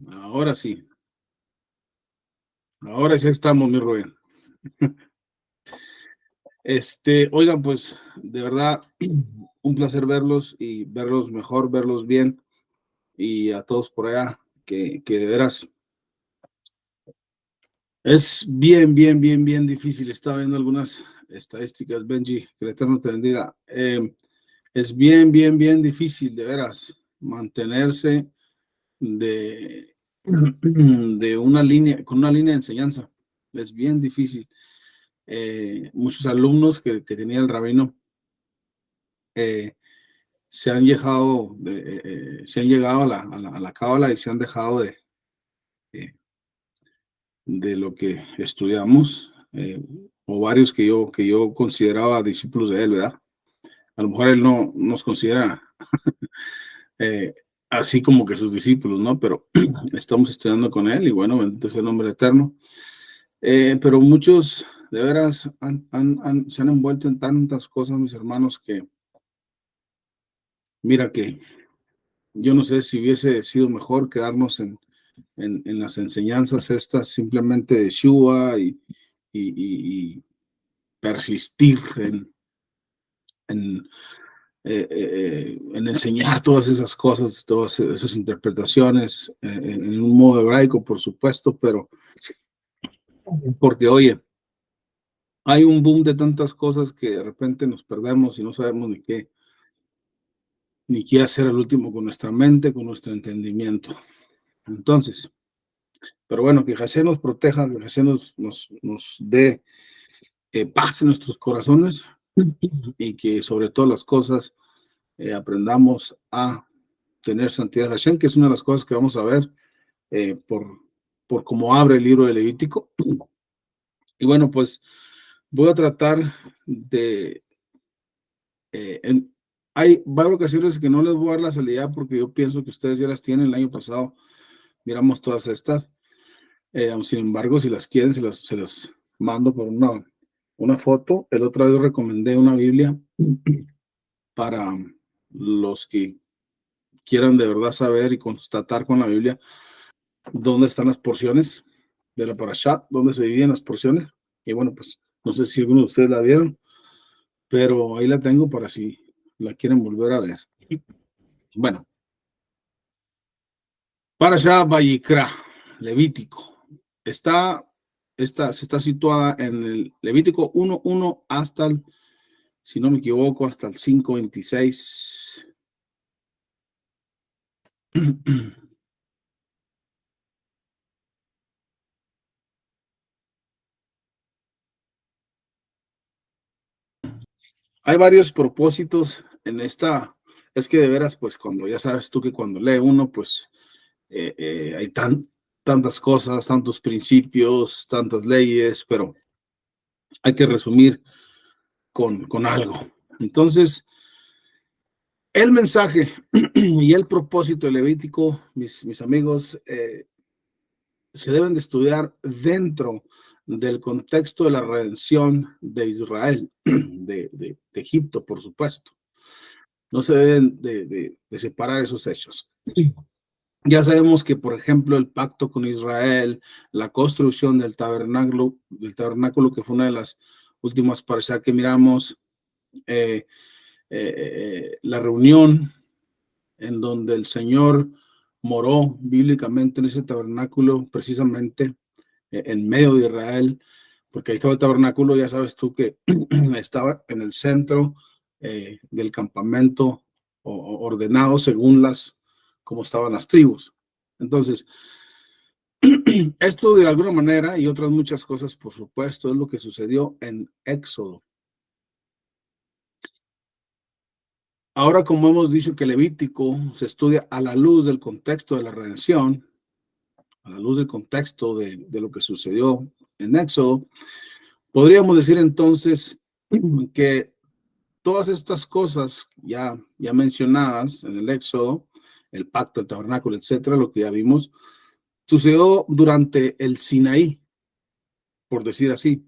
Ahora sí estamos, mi Rubén. Oigan, pues de verdad, un placer verlos y verlos mejor, verlos bien y a todos por allá, que de veras es bien, bien, bien, bien difícil. Estaba viendo algunas estadísticas, Benji, que el Eterno te bendiga. Es bien, bien, bien difícil, de veras, mantenerse de, de una línea, con una línea de enseñanza. Es bien difícil. Muchos alumnos que tenía el rabino eh, se han llegado a la cábala y se han dejado eh, de lo que estudiamos, o varios que yo consideraba discípulos de él, ¿verdad? A lo mejor él no nos considera eh, así como que sus discípulos, ¿no? Pero estamos estudiando con él y bueno, bendito sea el nombre eterno. Pero muchos de veras se han envuelto en tantas cosas, mis hermanos, que mira que yo no sé si hubiese sido mejor quedarnos en las enseñanzas estas simplemente de Shua y persistir en, en enseñar todas esas cosas, todas esas interpretaciones en un modo hebraico, por supuesto, pero porque, oye, hay un boom de tantas cosas que de repente nos perdemos y no sabemos ni qué hacer al último con nuestra mente, con nuestro entendimiento. Entonces, pero bueno, que Hashem nos proteja, que Hashem nos dé paz en nuestros corazones y que sobre todas las cosas aprendamos a tener santidad de Hashem, que es una de las cosas que vamos a ver por cómo abre el libro de Levítico. Y bueno, pues voy a tratar de... hay varias ocasiones que no les voy a dar la salida porque yo pienso que ustedes ya las tienen. El año pasado miramos todas estas. Sin embargo, si las quieren, se las mando por una foto. El otro día recomendé una Biblia para los que quieran de verdad saber y constatar con la Biblia dónde están las porciones de la Parashat, dónde se dividen las porciones. Y bueno, pues no sé si algunos de ustedes la vieron, pero ahí la tengo para si la quieren volver a ver. Bueno, Parashat Vayikra, Levítico. Se está situada en el Levítico 1:1 hasta el, si no me equivoco, hasta el 5:26. Hay varios propósitos en esta. Es que de veras, pues cuando ya sabes tú que cuando lee uno, pues hay tantas cosas, tantos principios, tantas leyes, pero hay que resumir con algo. Entonces, el mensaje y el propósito de Levítico, mis amigos, se deben de estudiar dentro del contexto de la redención de Israel, de Egipto, por supuesto. No se deben de separar esos hechos. Ya sabemos que, por ejemplo, el pacto con Israel, la construcción del tabernáculo, que fue una de las últimas parashá que miramos, la reunión en donde el Señor moró bíblicamente en ese tabernáculo, precisamente en medio de Israel, porque ahí estaba el tabernáculo, ya sabes tú que estaba en el centro del campamento, ordenado según cómo estaban las tribus. Entonces, esto de alguna manera y otras muchas cosas, por supuesto, es lo que sucedió en Éxodo. Ahora, como hemos dicho que Levítico se estudia a la luz del contexto de la redención, a la luz del contexto de lo que sucedió en Éxodo, podríamos decir entonces que todas estas cosas ya mencionadas en el Éxodo, el pacto, el tabernáculo, etcétera, lo que ya vimos, sucedió durante el Sinaí, por decir así.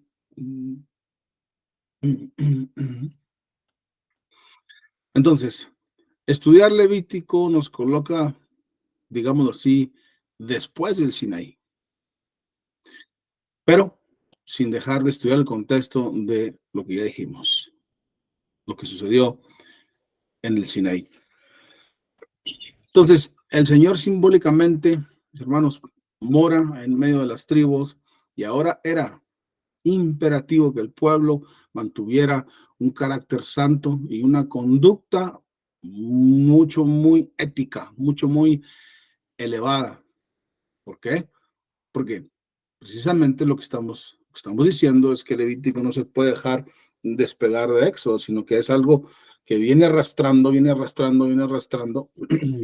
Entonces, estudiar Levítico nos coloca, digámoslo así, después del Sinaí, pero sin dejar de estudiar el contexto de lo que ya dijimos, lo que sucedió en el Sinaí. Entonces, el Señor simbólicamente, mis hermanos, mora en medio de las tribus y ahora era imperativo que el pueblo mantuviera un carácter santo y una conducta muy ética, muy elevada. ¿Por qué? Porque precisamente lo que estamos diciendo es que Levítico no se puede dejar despegar de Éxodo, sino que es algo que viene arrastrando, y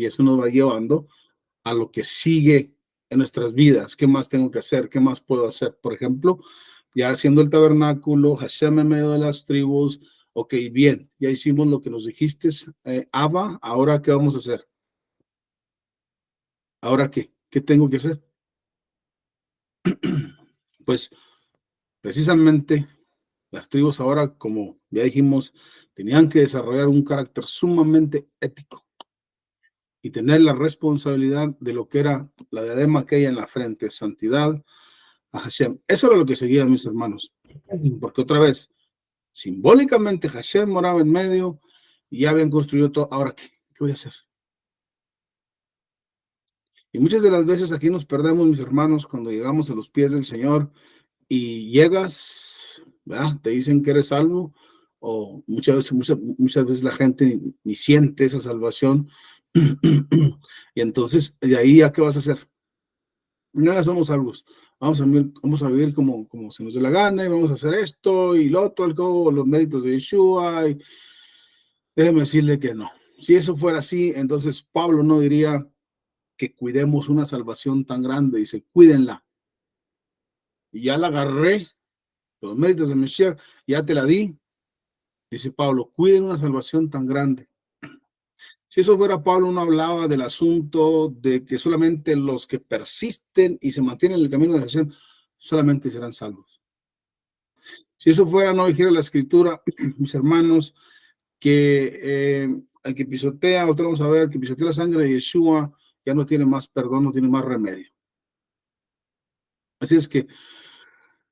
eso nos va llevando a lo que sigue en nuestras vidas. ¿Qué más tengo que hacer? ¿Qué más puedo hacer? Por ejemplo, ya haciendo el tabernáculo, Hashem en medio de las tribus. Ok, bien, ya hicimos lo que nos dijiste, Abba, ¿ahora qué vamos a hacer? ¿Ahora qué? ¿Qué tengo que hacer? Pues precisamente las tribus ahora, como ya dijimos, tenían que desarrollar un carácter sumamente ético y tener la responsabilidad de lo que era la diadema que hay en la frente, santidad a Hashem. Eso era lo que seguían mis hermanos, porque otra vez, simbólicamente Hashem moraba en medio y ya habían construido todo. Ahora, ¿qué voy a hacer? Y muchas de las veces aquí nos perdemos, mis hermanos, cuando llegamos a los pies del Señor y llegas, ¿verdad? Te dicen que eres salvo, o muchas veces la gente ni siente esa salvación. Y entonces, de ahí, ¿a qué vas a hacer? No, ya somos salvos. Vamos a vivir como se nos dé la gana y vamos a hacer esto y lo otro, los méritos de Yeshua. Y déjeme decirle que no. Si eso fuera así, entonces Pablo no diría que cuidemos una salvación tan grande. Dice, cuídenla. Y ya la agarré, los méritos de Mesías, ya te la di. Dice Pablo, cuiden una salvación tan grande. Si eso fuera Pablo, no hablaba del asunto de que solamente los que persisten y se mantienen en el camino de la salvación solamente serán salvos. Si eso fuera, no dijera la escritura, mis hermanos, que al que pisotea, ahora vamos a ver, el que pisotea la sangre de Yeshua ya no tiene más perdón, no tiene más remedio. Así es que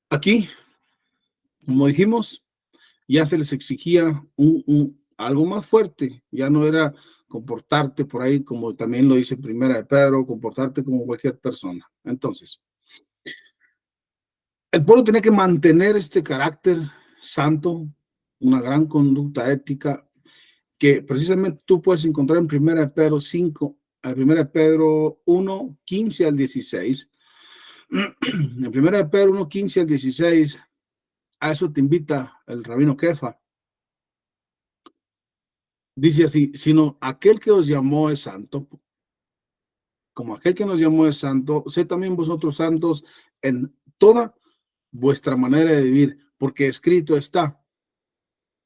aquí, como dijimos, ya se les exigía algo más fuerte, ya no era comportarte por ahí como también lo dice Primera de Pedro, comportarte como cualquier persona. Entonces, el pueblo tenía que mantener este carácter santo, una gran conducta ética que precisamente tú puedes encontrar en Primera de Pedro 5, en Primera de Pedro 1, 15 al 16. En Primera de Pedro 1, 15 al 16, a eso te invita el rabino Kefa. Dice así, sino aquel que os llamó es santo, como aquel que nos llamó es santo, sé también vosotros santos en toda vuestra manera de vivir, porque escrito está,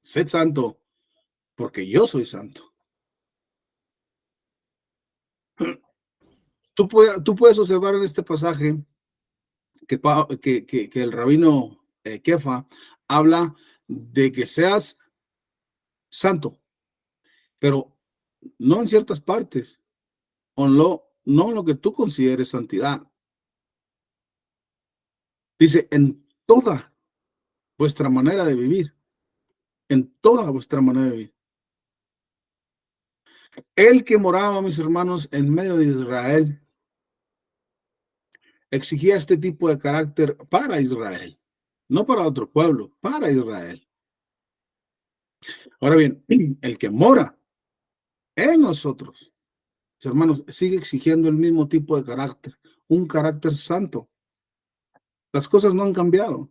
sed santo, porque yo soy santo. Tú puedes observar en este pasaje que el rabino Kefa habla de que seas santo, pero no en ciertas partes, no en lo que tú consideres santidad. Dice, en toda vuestra manera de vivir, en toda vuestra manera de vivir. El que moraba, mis hermanos, en medio de Israel, exigía este tipo de carácter para Israel, no para otro pueblo, para Israel. Ahora bien, el que mora en nosotros, mis hermanos, sigue exigiendo el mismo tipo de carácter, un carácter santo. Las cosas no han cambiado.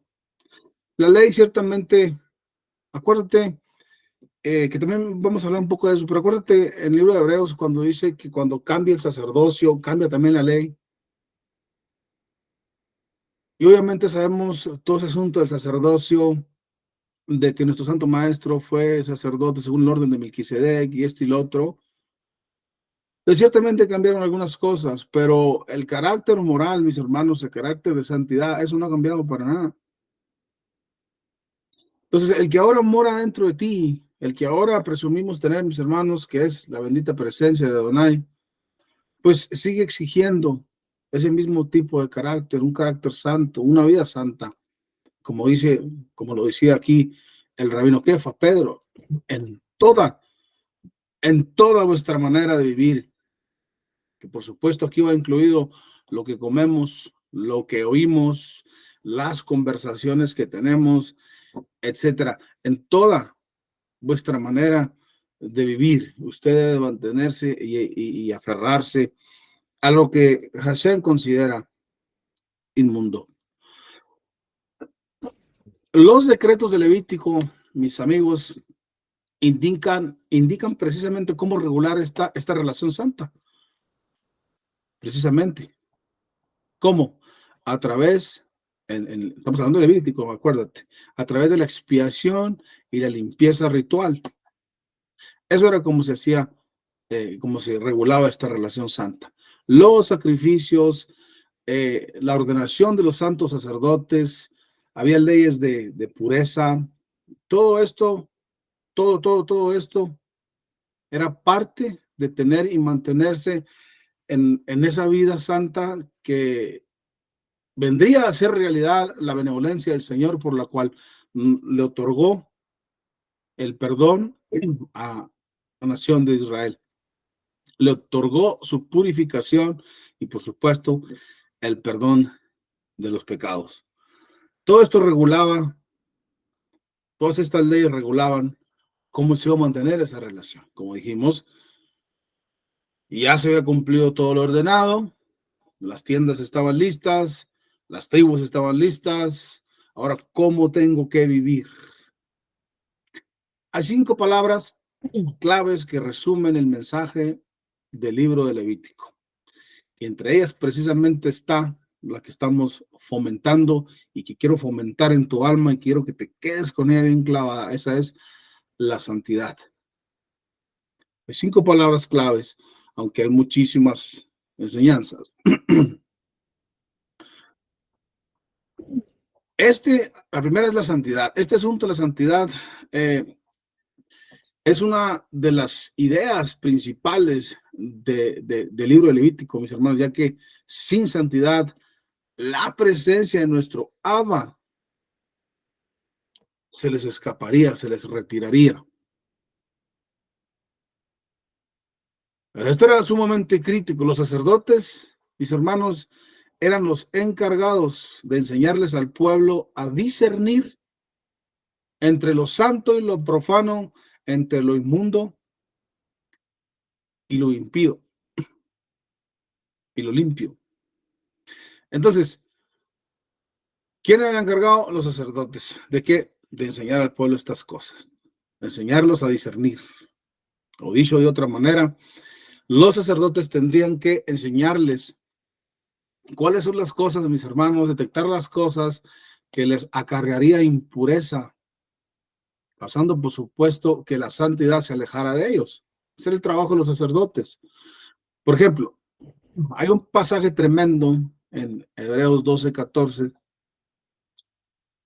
La ley ciertamente, acuérdate, que también vamos a hablar un poco de eso, pero acuérdate en el libro de Hebreos cuando dice que cuando cambia el sacerdocio, cambia también la ley. Y obviamente sabemos todo ese asunto del sacerdocio, de que nuestro santo maestro fue sacerdote según el orden de Melquisedec y esto y lo otro. Pues ciertamente cambiaron algunas cosas, pero el carácter moral, mis hermanos, el carácter de santidad, eso no ha cambiado para nada. Entonces, el que ahora mora dentro de ti, el que ahora presumimos tener, mis hermanos, que es la bendita presencia de Adonai, pues sigue exigiendo ese mismo tipo de carácter, un carácter santo, una vida santa, como dice, como lo decía aquí el rabino Kefa, Pedro, en toda, en toda vuestra manera de vivir, que por supuesto aquí va incluido lo que comemos, lo que oímos, las conversaciones que tenemos, etcétera, en toda vuestra manera de vivir, usted debe mantenerse y aferrarse a lo que Hashem considera inmundo. Los decretos de Levítico, mis amigos, indican precisamente cómo regular esta relación santa. Precisamente. ¿Cómo? A través, estamos hablando de Levítico, acuérdate, a través de la expiación y la limpieza ritual. Eso era como se hacía, como se regulaba esta relación santa. Los sacrificios, la ordenación de los santos sacerdotes, había leyes de pureza, todo esto, todo esto era parte de tener y mantenerse en esa vida santa que vendría a ser realidad la benevolencia del Señor por la cual le otorgó el perdón a la nación de Israel. Le otorgó su purificación y, por supuesto, el perdón de los pecados. Todo esto regulaba, todas estas leyes regulaban cómo se iba a mantener esa relación. Como dijimos, ya se había cumplido todo lo ordenado, las tiendas estaban listas, las tribus estaban listas. Ahora, ¿cómo tengo que vivir? Hay 5 palabras claves que resumen el mensaje del libro de Levítico. Y entre ellas precisamente está la que estamos fomentando y que quiero fomentar en tu alma y quiero que te quedes con ella bien clavada. Esa es la santidad. Hay 5 palabras claves, aunque hay muchísimas enseñanzas. La primera es la santidad. Este asunto de la santidad es una de las ideas principales del libro de Levítico, mis hermanos, ya que sin santidad, la presencia de nuestro Abba se les escaparía, se les retiraría. Esto era sumamente crítico. Los sacerdotes, mis hermanos, eran los encargados de enseñarles al pueblo a discernir entre lo santo y lo profano, entre lo inmundo y lo impío y lo limpio. Entonces, ¿quién era el encargado? Los sacerdotes. ¿De qué? De enseñar al pueblo estas cosas, de enseñarlos a discernir. O dicho de otra manera, los sacerdotes tendrían que enseñarles cuáles son las cosas, mis hermanos, detectar las cosas que les acarrearía impureza, pasando por supuesto que la santidad se alejara de ellos. Ese era el trabajo de los sacerdotes. Por ejemplo, hay un pasaje tremendo en Hebreos 12:14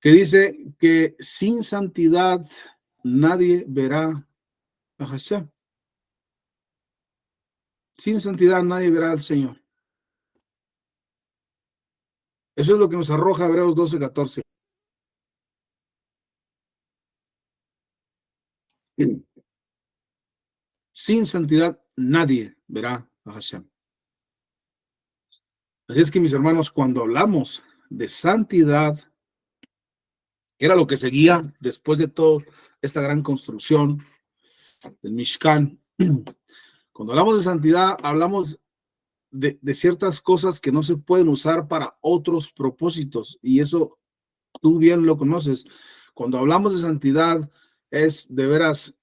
que dice que sin santidad nadie verá a Hashem. Sin santidad nadie verá al Señor. Eso es lo que nos arroja Hebreos 12:14. Sin santidad nadie verá a Hashem. Así es que, mis hermanos, cuando hablamos de santidad, que era lo que seguía después de toda esta gran construcción del Mishkan, cuando hablamos de santidad, hablamos de ciertas cosas que no se pueden usar para otros propósitos, y eso tú bien lo conoces. Cuando hablamos de santidad, es de veras,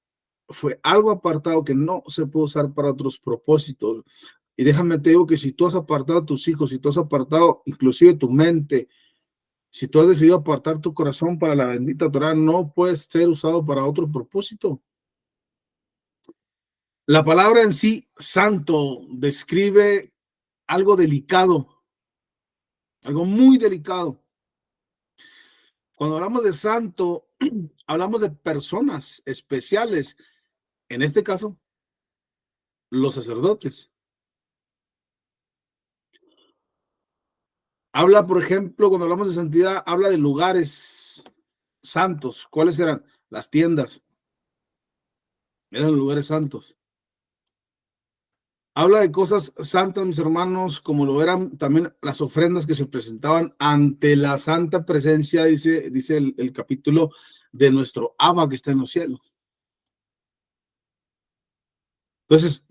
fue algo apartado que no se puede usar para otros propósitos. Y déjame te digo que si tú has apartado a tus hijos, si tú has apartado inclusive tu mente, si tú has decidido apartar tu corazón para la bendita Torah, no puede ser usado para otro propósito. La palabra en sí, santo, describe algo delicado, algo muy delicado. Cuando hablamos de santo, hablamos de personas especiales, en este caso, los sacerdotes. Habla, por ejemplo, cuando hablamos de santidad, habla de lugares santos. ¿Cuáles eran? Las tiendas. Eran lugares santos. Habla de cosas santas, mis hermanos, como lo eran también las ofrendas que se presentaban ante la santa presencia, dice el capítulo de nuestro Abba que está en los cielos. Entonces,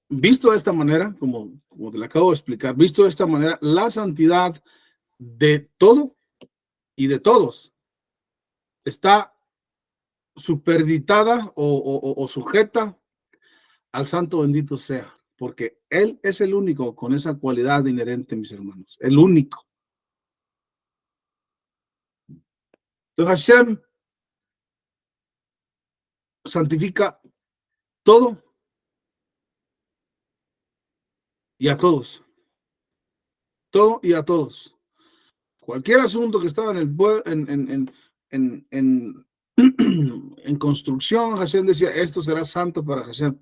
visto de esta manera, como te lo acabo de explicar, visto de esta manera, la santidad de todo y de todos está superditada o sujeta al santo bendito sea, porque Él es el único con esa cualidad inherente, mis hermanos, el único. Entonces Hashem santifica todo y a todos, todo y a todos. Cualquier asunto que estaba en el en construcción, Hashem decía, esto será santo para Hashem.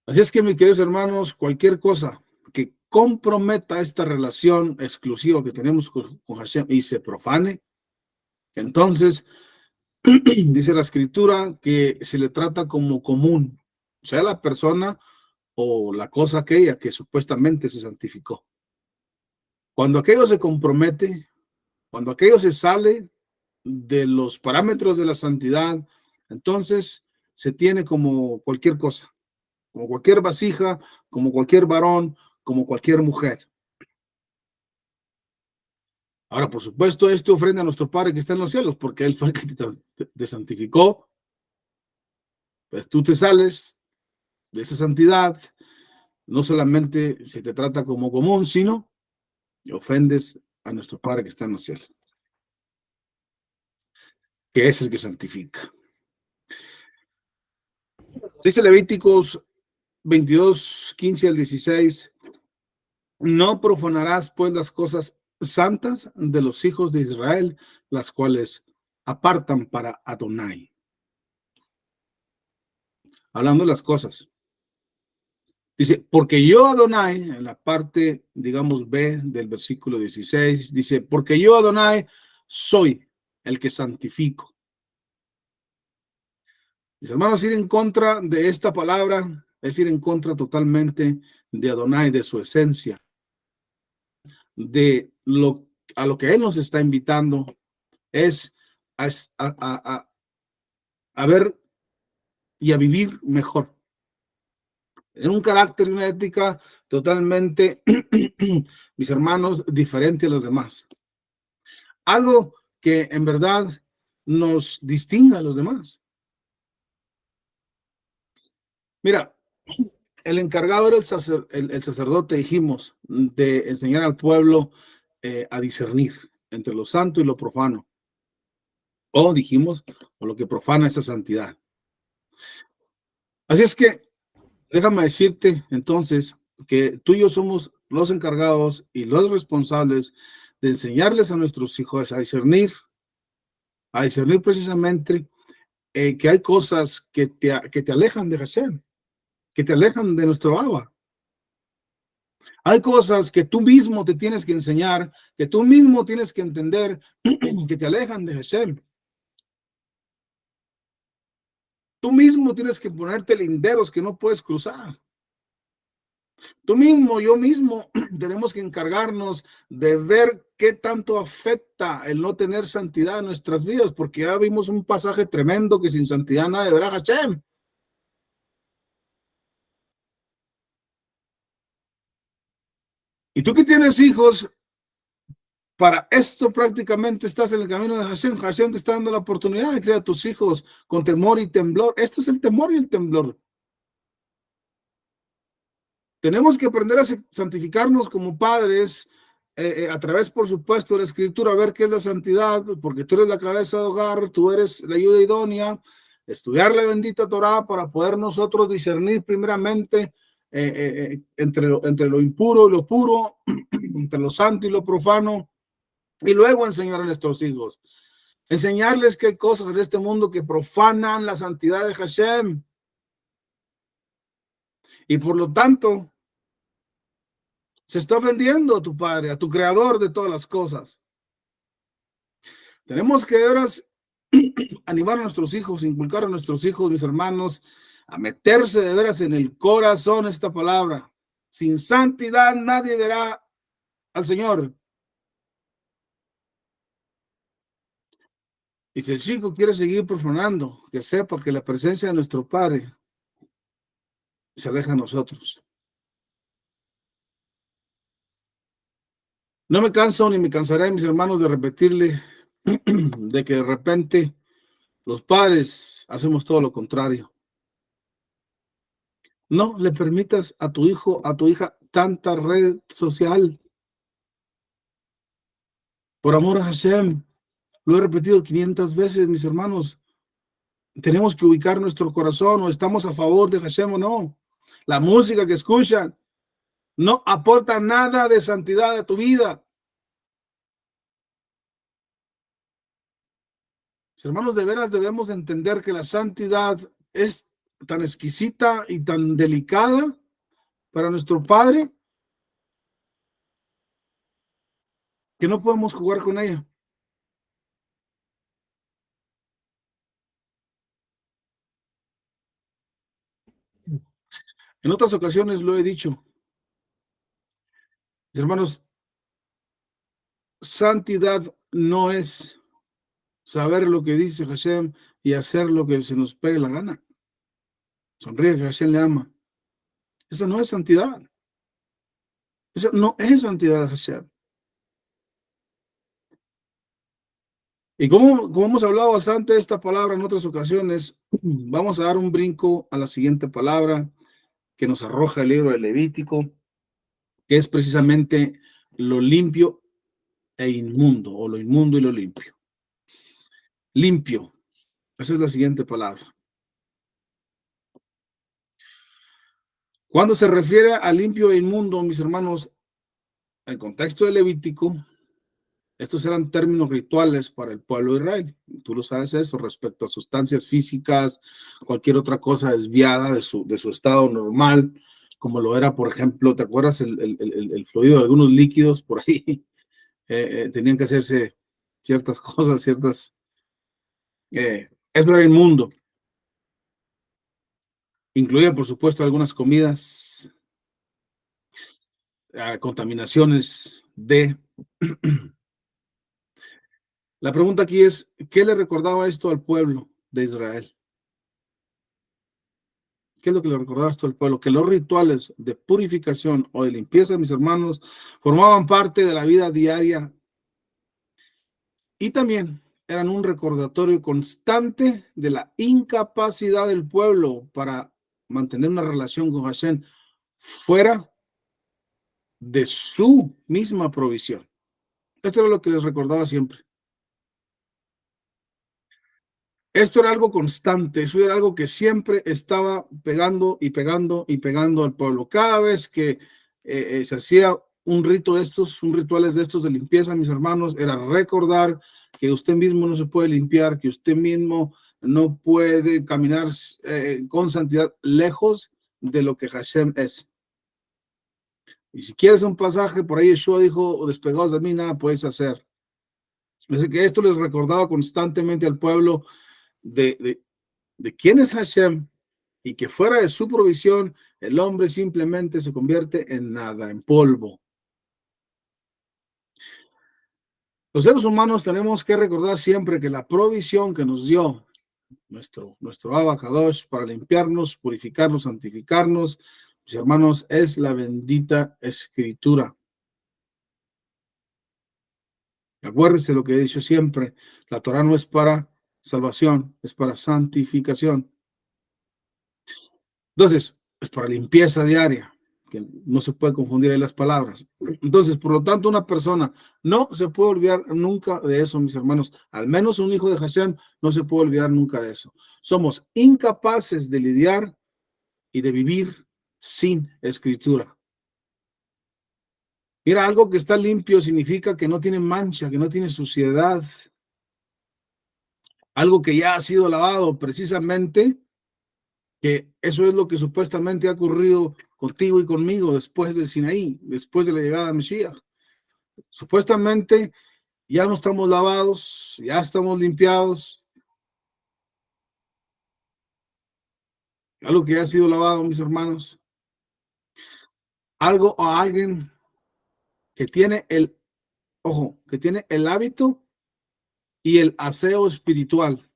Así es que, mis queridos hermanos, cualquier cosa que comprometa esta relación exclusiva que tenemos con Hashem y se profane, entonces dice la escritura que se le trata como común, sea la persona o la cosa aquella que supuestamente se santificó. Cuando aquello se compromete, cuando aquello se sale de los parámetros de la santidad, entonces se tiene como cualquier cosa, como cualquier vasija, como cualquier varón, como cualquier mujer. Ahora, por supuesto, esto ofrenda a nuestro Padre que está en los cielos, porque Él fue el que te santificó. Pues tú te sales de esa santidad, no solamente se te trata como común, sino que ofendes a nuestro Padre que está en los cielos, que es el que santifica. Dice Levíticos 22, 15 al 16, no profanarás pues las cosas santas de los hijos de Israel, las cuales apartan para Adonai. Hablando de las cosas. Dice, porque yo Adonai, en la parte, digamos, B del versículo 16, dice, porque yo Adonai soy el que santifico. Mis hermanos, ir en contra de esta palabra es ir en contra totalmente de Adonai, de su esencia, a lo que Él nos está invitando, es a ver y a vivir mejor, en un carácter y una ética totalmente, mis hermanos, diferente a los demás. Algo que en verdad nos distinga a los demás. Mira, el encargado era el sacerdote, dijimos, de enseñar al pueblo a discernir entre lo santo y lo profano. O dijimos, o lo que profana esa santidad. Así es que déjame decirte entonces que tú y yo somos los encargados y los responsables de enseñarles a nuestros hijos a discernir precisamente que hay cosas que te alejan de Hashem, que te alejan de nuestro Abba. Hay cosas que tú mismo te tienes que enseñar, que tú mismo tienes que entender, que te alejan de Hashem. Tú mismo tienes que ponerte linderos que no puedes cruzar. Tú mismo, yo mismo, tenemos que encargarnos de ver qué tanto afecta el no tener santidad en nuestras vidas, porque ya vimos un pasaje tremendo que sin santidad nadie verá a Hashem. Y tú que tienes hijos, para esto prácticamente estás en el camino de Hashem. Hashem te está dando la oportunidad de criar a tus hijos con temor y temblor. Esto es el temor y el temblor. Tenemos que aprender a santificarnos como padres a través, por supuesto, de la escritura, a ver qué es la santidad, porque tú eres la cabeza de hogar, tú eres la ayuda idónea, estudiar la bendita Torah para poder nosotros discernir primeramente entre lo impuro y lo puro, entre lo santo y lo profano, y luego enseñar a nuestros hijos. Enseñarles que hay cosas en este mundo que profanan la santidad de Hashem. Y por lo tanto, Se está ofendiendo a tu Padre, a tu Creador de todas las cosas. Tenemos que de veras animar a nuestros hijos, inculcar a nuestros hijos, mis hermanos, a meterse de veras en el corazón esta palabra. Sin santidad nadie verá al Señor. Y si el chico quiere seguir profanando, que sepa que la presencia de nuestro Padre se aleja de nosotros. No me canso ni me cansaré, mis hermanos, de repetirle de que de repente los padres hacemos todo lo contrario. No le permitas a tu hijo, a tu hija, tanta red social. Por amor a Hashem, lo he repetido 500 veces, mis hermanos. Tenemos que ubicar nuestro corazón, o estamos a favor de Hashem o no. La música que escuchan no aporta nada de santidad a tu vida. Mis hermanos, de veras debemos entender que la santidad es tan exquisita y tan delicada para nuestro Padre que no podemos jugar con ella. En otras ocasiones lo he dicho, mis hermanos, santidad no es saber lo que dice Hashem y hacer lo que se nos pegue la gana. Sonríe que Hashem le ama. Esa no es santidad. Esa no es santidad de Hashem. Y como hemos hablado bastante de esta palabra en otras ocasiones, vamos a dar un brinco a la siguiente palabra que nos arroja el libro de Levítico, que es precisamente lo limpio e inmundo, o lo inmundo y lo limpio. Limpio, esa es la siguiente palabra. Cuando se refiere a limpio e inmundo, mis hermanos, en el contexto de Levítico, estos eran términos rituales para el pueblo de Israel. Tú lo sabes eso respecto a sustancias físicas, cualquier otra cosa desviada de su estado normal, como lo era, por ejemplo, ¿te acuerdas el fluido de algunos líquidos por ahí? Tenían que hacerse ciertas cosas, eso era inmundo. Incluía, por supuesto, algunas comidas, contaminaciones de... La pregunta aquí es, ¿qué le recordaba esto al pueblo de Israel? ¿Qué es lo que le recordaba esto al pueblo? Que los rituales de purificación o de limpieza, mis hermanos, formaban parte de la vida diaria y también eran un recordatorio constante de la incapacidad del pueblo para mantener una relación con Hashem fuera de su misma provisión. Esto era lo que les recordaba siempre. Esto era algo constante, eso era algo que siempre estaba pegando y pegando y pegando al pueblo. Cada vez que se hacía un rito de estos, un rituales de estos de limpieza, mis hermanos, era recordar que usted mismo no se puede limpiar, que usted mismo no puede caminar con santidad lejos de lo que Hashem es. Y si quieres un pasaje, por ahí Yeshua dijo, despegados de mí, nada puedes hacer. Así que esto les recordaba constantemente al pueblo de quién es Hashem y que fuera de su provisión, el hombre simplemente se convierte en nada, en polvo. Los seres humanos tenemos que recordar siempre que la provisión que nos dio nuestro Abba Kadosh para limpiarnos, purificarnos, santificarnos, mis hermanos, es la bendita Escritura. Acuérdense lo que he dicho siempre, la Torah no es para salvación, es para santificación. Entonces, es para limpieza diaria, que no se puede confundir ahí las palabras. Entonces, por lo tanto, una persona no se puede olvidar nunca de eso, mis hermanos. Al menos un hijo de Hashem no se puede olvidar nunca de eso. Somos incapaces de lidiar y de vivir sin escritura. Mira, algo que está limpio significa que no tiene mancha, que no tiene suciedad. Algo que ya ha sido lavado, precisamente, que eso es lo que supuestamente ha ocurrido contigo y conmigo después del Sinaí, después de la llegada de Mesías. Supuestamente ya no estamos lavados, ya estamos limpiados. Algo que ya ha sido lavado, mis hermanos. Algo o alguien que tiene ojo, que tiene el hábito y el aseo espiritual.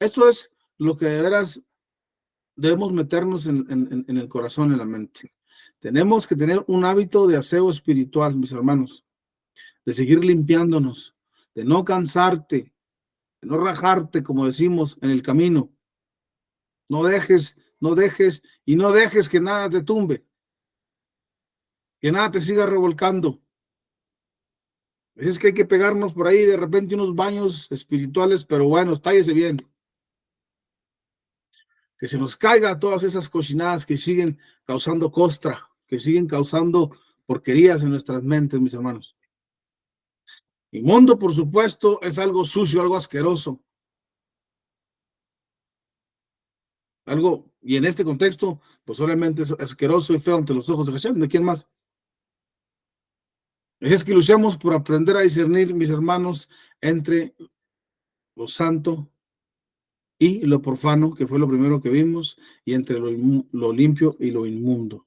Esto es lo que de veras debemos meternos en el corazón, en la mente. Tenemos que tener un hábito de aseo espiritual, mis hermanos, de seguir limpiándonos, de no cansarte, de no rajarte, como decimos, en el camino. No dejes, no dejes y no dejes que nada te tumbe, que nada te siga revolcando. Es que hay que pegarnos por ahí de repente unos baños espirituales, pero bueno, tállese bien. Que se nos caiga todas esas cochinadas que siguen causando costra, que siguen causando porquerías en nuestras mentes, mis hermanos. Inmundo, por supuesto, es algo sucio, algo asqueroso. Algo, y en este contexto, pues obviamente es asqueroso y feo ante los ojos de Hashem. ¿De quién más? Es que luchamos por aprender a discernir, mis hermanos, entre lo santo y lo profano, que fue lo primero que vimos, y entre lo limpio y lo inmundo.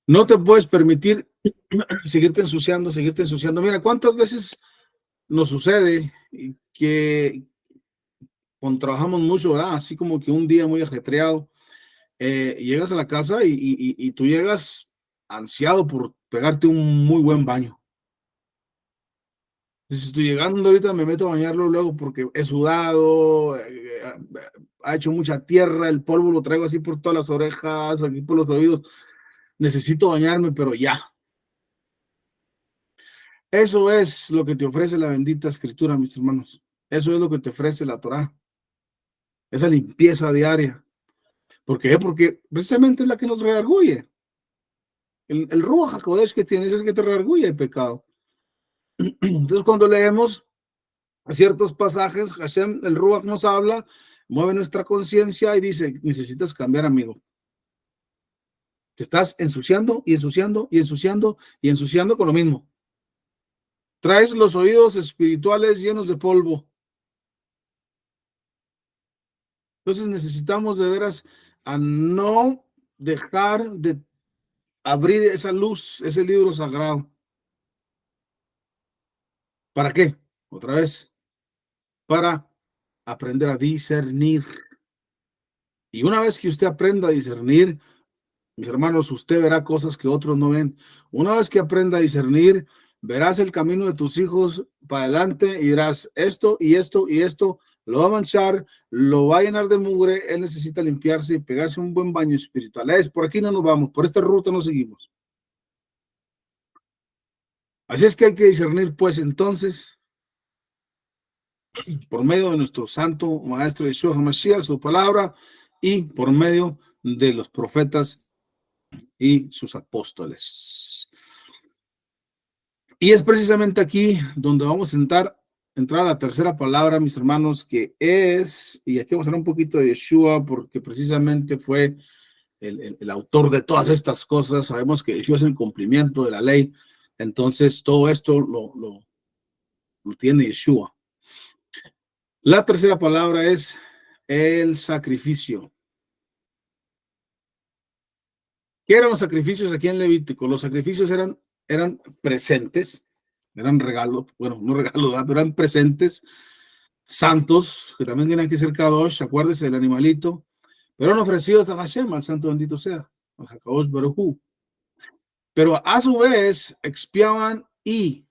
No te puedes permitir seguirte ensuciando, seguirte ensuciando. Mira, ¿cuántas veces nos sucede que cuando trabajamos mucho, ¿verdad? Así como que un día muy ajetreado, llegas a la casa y tú llegas ansiado por pegarte un muy buen baño. Si estoy llegando ahorita, me meto a bañarlo luego porque he sudado, ha hecho mucha tierra, el polvo lo traigo así por todas las orejas, aquí por los oídos. Necesito bañarme, pero ya. Eso es lo que te ofrece la bendita escritura, mis hermanos. Eso es lo que te ofrece la Torá. Esa limpieza diaria. ¿Por qué? Porque precisamente es la que nos redarguye. El Ruach HaKodesh que tienes es el que te redarguye el pecado. Entonces, cuando leemos ciertos pasajes, Hashem, el Ruach nos habla, mueve nuestra conciencia y dice, necesitas cambiar, amigo. Te estás ensuciando y ensuciando y ensuciando y ensuciando con lo mismo. Traes los oídos espirituales llenos de polvo. Entonces necesitamos de veras a no dejar de abrir esa luz, ese libro sagrado. ¿Para qué? Otra vez, para aprender a discernir. Y una vez que usted aprenda a discernir, mis hermanos, usted verá cosas que otros no ven. Una vez que aprenda a discernir, verás el camino de tus hijos para adelante y dirás, esto y esto y esto lo va a manchar, lo va a llenar de mugre, él necesita limpiarse y pegarse un buen baño espiritual. Por aquí no nos vamos, por esta ruta no seguimos. Así es que hay que discernir, pues, entonces, por medio de nuestro santo maestro Yeshua HaMashiach, su palabra, y por medio de los profetas y sus apóstoles. Y es precisamente aquí donde vamos a entrar a la tercera palabra, mis hermanos, que es, y aquí vamos a hablar un poquito de Yeshua, porque precisamente fue el autor de todas estas cosas. Sabemos que Yeshua es el cumplimiento de la ley, entonces todo esto lo tiene Yeshua. La tercera palabra es el sacrificio. ¿Qué eran los sacrificios aquí en Levítico? Los sacrificios eran presentes, eran regalos, bueno, no regalos, pero eran presentes santos, que también tienen que ser kadosh, acuérdese del animalito, pero eran ofrecidos a Hashem, al santo bendito sea, al Hakadosh Baruj Hu. Pero a su vez expiaban y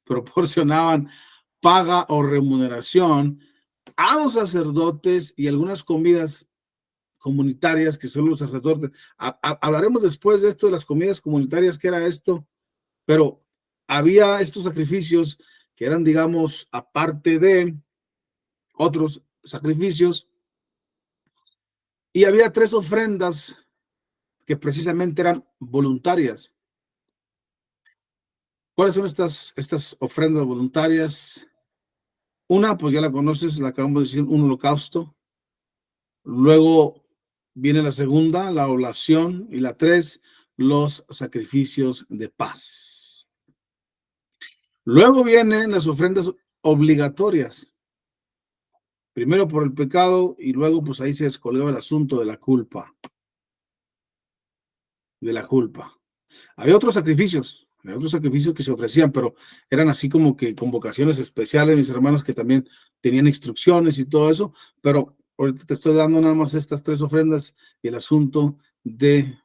proporcionaban paga o remuneración a los sacerdotes y algunas comidas comunitarias que son los sacerdotes. Hablaremos después de esto de las comidas comunitarias, que era esto, pero había estos sacrificios que eran, digamos, aparte de otros sacrificios, y había tres ofrendas que precisamente eran voluntarias. ¿Cuáles son estas ofrendas voluntarias? Una, pues ya la conoces, la acabamos de decir, un holocausto. Luego viene la segunda, la oblación, y la tres, los sacrificios de paz. Luego vienen las ofrendas obligatorias, primero por el pecado y luego pues ahí se descolgaba el asunto de la culpa. Había otros sacrificios que se ofrecían, pero eran así como que convocaciones especiales, mis hermanos, que también tenían instrucciones y todo eso, pero ahorita te estoy dando nada más estas tres ofrendas y el asunto eh,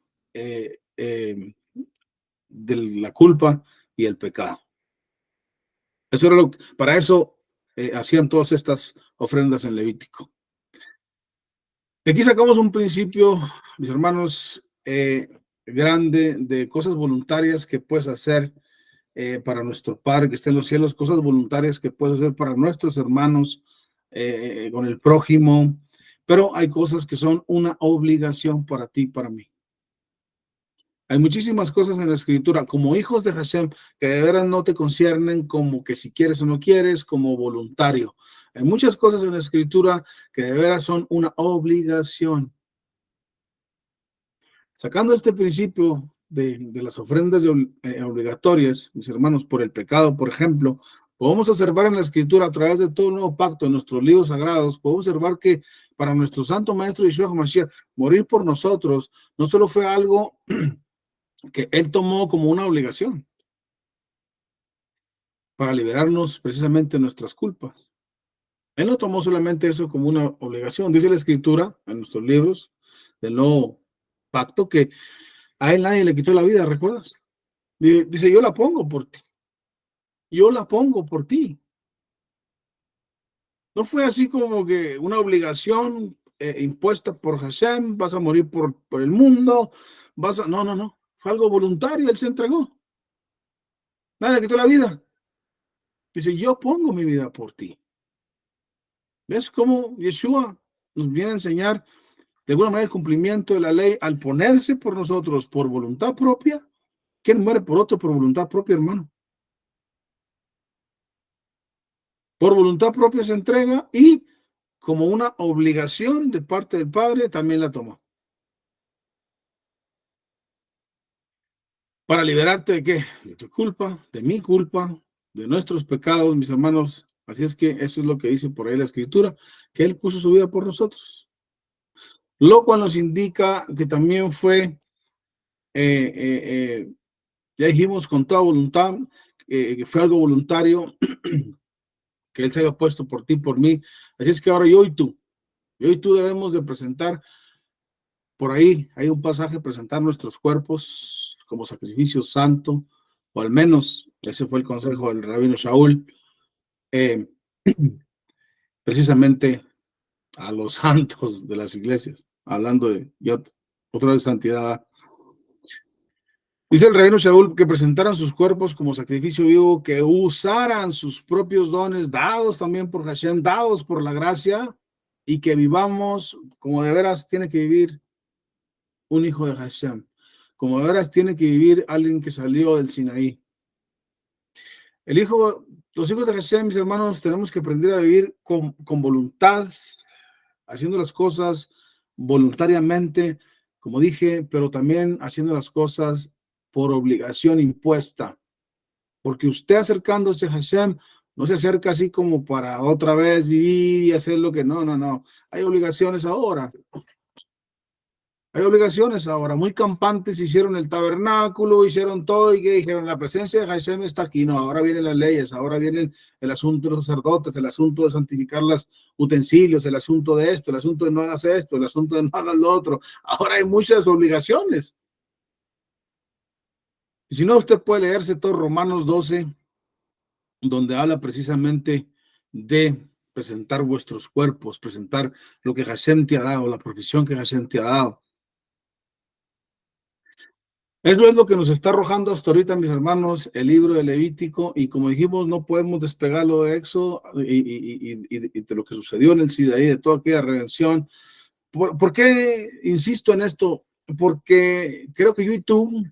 eh, de la culpa y el pecado. Eso era para eso hacían todas estas ofrendas en Levítico. De aquí sacamos un principio, mis hermanos, grande de cosas voluntarias que puedes hacer para nuestro Padre que está en los cielos, cosas voluntarias que puedes hacer para nuestros hermanos con el prójimo, pero hay cosas que son una obligación para ti y para mí. Hay muchísimas cosas en la escritura, como hijos de Hashem, que de veras no te conciernen como que si quieres o no quieres, como voluntario. Hay muchas cosas en la escritura que de veras son una obligación. Sacando este principio de las ofrendas obligatorias, mis hermanos, por el pecado, por ejemplo, podemos observar en la escritura a través de todo el nuevo pacto, en nuestros libros sagrados, podemos observar que para nuestro santo maestro Yeshua HaMashiach, morir por nosotros no solo fue algo que él tomó como una obligación para liberarnos precisamente de nuestras culpas. Él no tomó solamente eso como una obligación. Dice la escritura en nuestros libros del nuevo pacto que a él nadie le quitó la vida, ¿recuerdas? Dice, yo la pongo por ti. Yo la pongo por ti. No fue así como que una obligación impuesta por Hashem, vas a morir por el mundo, No, no, no. Fue algo voluntario, él se entregó. Nadie le quitó la vida. Dice, yo pongo mi vida por ti. ¿Ves cómo Yeshua nos viene a enseñar de alguna manera el cumplimiento de la ley al ponerse por nosotros por voluntad propia? ¿Quién muere por otro por voluntad propia, hermano? Por voluntad propia se entrega y como una obligación de parte del Padre también la tomó. ¿Para liberarte de qué? De tu culpa, de mi culpa, de nuestros pecados, mis hermanos. Así es que eso es lo que dice por ahí la Escritura, que Él puso su vida por nosotros. Lo cual nos indica que también fue, ya dijimos, con toda voluntad, que fue algo voluntario, que Él se había puesto por ti, por mí. Así es que ahora yo y tú debemos de presentar, por ahí hay un pasaje, presentar nuestros cuerpos como sacrificio santo, o al menos ese fue el consejo del rabino Shaul, eh, precisamente a los santos de las iglesias, hablando de otra vez santidad. Dice el rabino Shaul que presentaran sus cuerpos como sacrificio vivo, que usaran sus propios dones, dados también por Hashem, dados por la gracia, y que vivamos como de veras tiene que vivir un hijo de Hashem, como de veras tiene que vivir alguien que salió del Sinaí. Los hijos de Hashem, mis hermanos, tenemos que aprender a vivir con voluntad, haciendo las cosas voluntariamente, como dije, pero también haciendo las cosas por obligación impuesta. Porque usted acercándose a Hashem no se acerca así como para otra vez vivir y hacer lo que no, no, no. Hay obligaciones ahora. Hay obligaciones ahora, muy campantes, hicieron el tabernáculo, hicieron todo y que dijeron, la presencia de Hashem está aquí. No, ahora vienen las leyes, ahora viene el asunto de los sacerdotes, el asunto de santificar los utensilios, el asunto de esto, el asunto de no hagas esto, el asunto de no hagas lo otro. Ahora hay muchas obligaciones. Y si no, usted puede leerse todo Romanos 12, donde habla precisamente de presentar vuestros cuerpos, presentar lo que Hashem te ha dado, la profesión que Hashem te ha dado. Eso es lo que nos está arrojando hasta ahorita, mis hermanos, el libro de Levítico, y como dijimos, no podemos despegarlo de Éxodo y de lo que sucedió en el Sinaí, de toda aquella redención. ¿Por qué insisto en esto? Porque creo que yo y tú,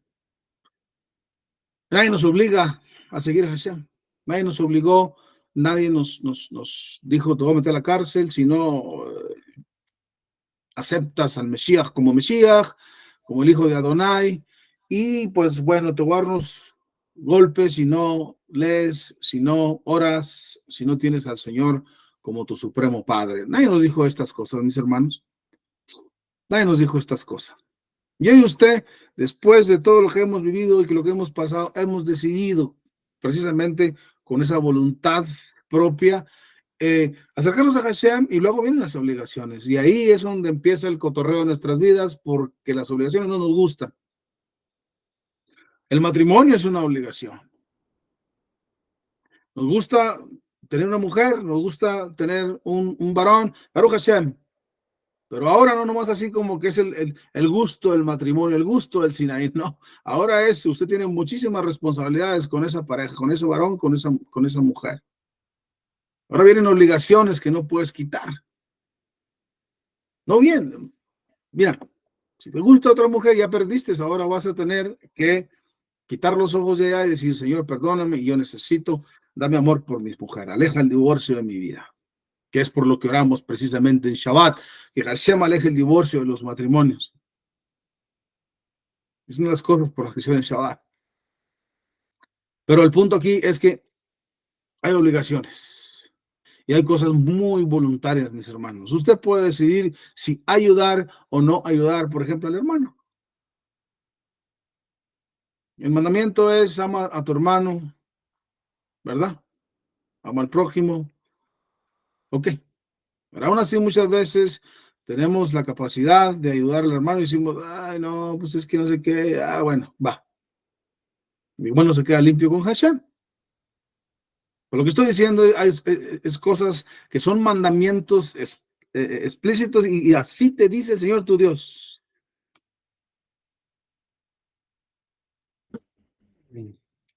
nadie nos obliga a seguir a Hashem. Nadie nos obligó, nadie nos dijo, te voy a meter a la cárcel, si no aceptas al Mesías, como el hijo de Adonai, y pues bueno, te voy a dar unos golpes si no lees, si no oras, si no tienes al Señor como tu supremo Padre. Nadie nos dijo estas cosas, mis hermanos. Nadie nos dijo estas cosas. Yo y usted, después de todo lo que hemos vivido y que lo que hemos pasado, hemos decidido precisamente con esa voluntad propia acercarnos a Hashem y luego vienen las obligaciones. Y ahí es donde empieza el cotorreo de nuestras vidas porque las obligaciones no nos gustan. El matrimonio es una obligación. Nos gusta tener una mujer, nos gusta tener un varón, Baruch Hashem. Pero ahora no nomás así como que es el gusto del matrimonio, el gusto del Sinaí, no. Ahora es, usted tiene muchísimas responsabilidades con esa pareja, con ese varón, con esa mujer. Ahora vienen obligaciones que no puedes quitar. No bien, mira, si te gusta otra mujer, ya perdiste, ahora vas a tener que quitar los ojos de allá y decir, Señor, perdóname, yo necesito, dame amor por mi mujer, aleja el divorcio de mi vida, que es por lo que oramos precisamente en Shabbat, que Hashem aleje el divorcio de los matrimonios. Es una de las cosas por las que se en Shabbat. Pero el punto aquí es que hay obligaciones y hay cosas muy voluntarias, mis hermanos. Usted puede decidir si ayudar o no ayudar, por ejemplo, al hermano. El mandamiento es ama a tu hermano, ¿verdad? Ama al prójimo. Ok. Pero aún así muchas veces tenemos la capacidad de ayudar al hermano y decimos, ay, no, pues es que no sé qué. Ah, bueno, va. Y bueno, se queda limpio con Hashem. Por lo que estoy diciendo es cosas que son mandamientos explícitos y así te dice el Señor tu Dios.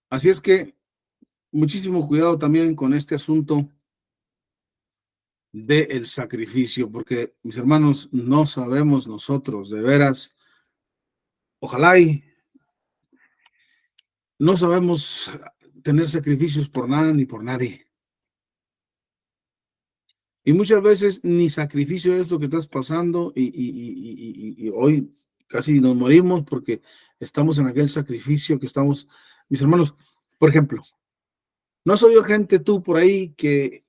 Así es que muchísimo cuidado también con este asunto del sacrificio, porque mis hermanos, no sabemos nosotros de veras, ojalá y no sabemos tener sacrificios por nada ni por nadie. Y muchas veces ni sacrificio es lo que estás pasando y hoy casi nos morimos porque estamos en aquel sacrificio que estamos, mis hermanos, por ejemplo, ¿no has oído gente tú por ahí que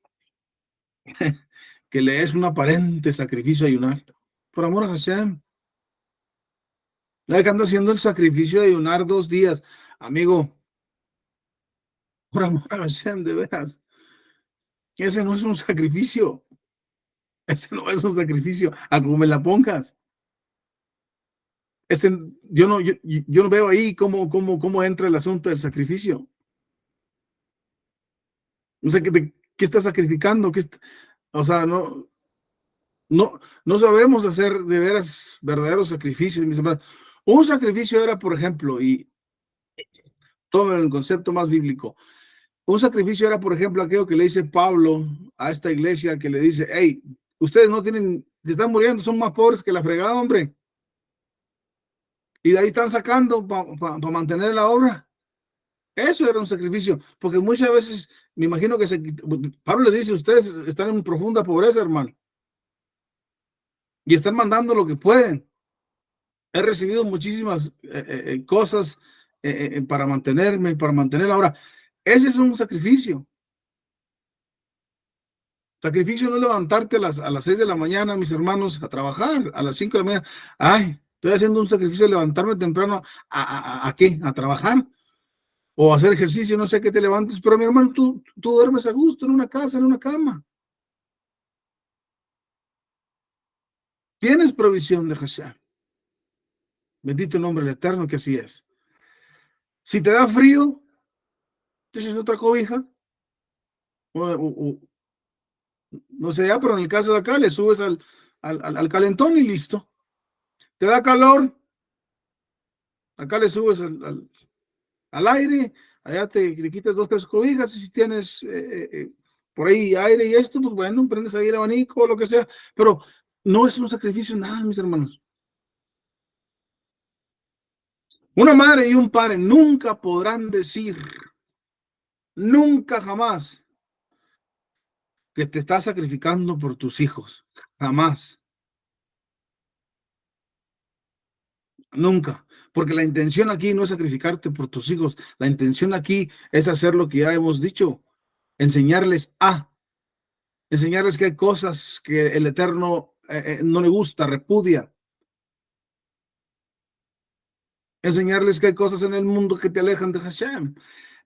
le es un aparente sacrificio ayunar? Por amor a Hashem. Que ando haciendo el sacrificio de ayunar 2 días. Amigo, por amor a Hashem, de veras. Ese no es un sacrificio. Ese no es un sacrificio. A como me la pongas. Ese, yo no veo ahí cómo entra el asunto del sacrificio. O sea, ¿qué está sacrificando? O sea, no sabemos hacer de veras verdaderos sacrificios, mis hermanos. Un sacrificio era, por ejemplo, y todo en el concepto más bíblico, un sacrificio era, por ejemplo, aquello que le dice Pablo a esta iglesia, que le dice, hey, ustedes no tienen, se están muriendo, son más pobres que la fregada, hombre. Y de ahí están sacando para mantener la obra. Eso era un sacrificio, porque muchas veces, me imagino que Pablo le dice, ustedes están en profunda pobreza, hermano, y están mandando lo que pueden. He recibido muchísimas cosas para mantenerme, para mantener la obra. Ese es un sacrificio. Sacrificio no es levantarte a las 6 de la mañana, mis hermanos, a trabajar, a las 5 de la mañana. Ay, estoy haciendo un sacrificio de levantarme temprano. ¿A qué? ¿A trabajar? O hacer ejercicio, no sé qué te levantes. Pero mi hermano, tú duermes a gusto en una casa, en una cama. Tienes provisión de Hashem. Bendito el nombre del Eterno, que así es. Si te da frío, tienes otra cobija. O, no sé, ya, pero en el caso de acá, le subes al calentón y listo. Te da calor, acá le subes al aire, allá te quitas 2, 3 cobijas, y si tienes por ahí aire y esto, pues bueno, prendes ahí el abanico o lo que sea, pero no es un sacrificio nada, mis hermanos. Una madre y un padre nunca podrán decir, nunca jamás, que te estás sacrificando por tus hijos. Jamás, nunca. Porque la intención aquí no es sacrificarte por tus hijos. La intención aquí es hacer lo que ya hemos dicho, enseñarles enseñarles que hay cosas que el Eterno no le gusta, repudia. Enseñarles que hay cosas en el mundo que te alejan de Hashem.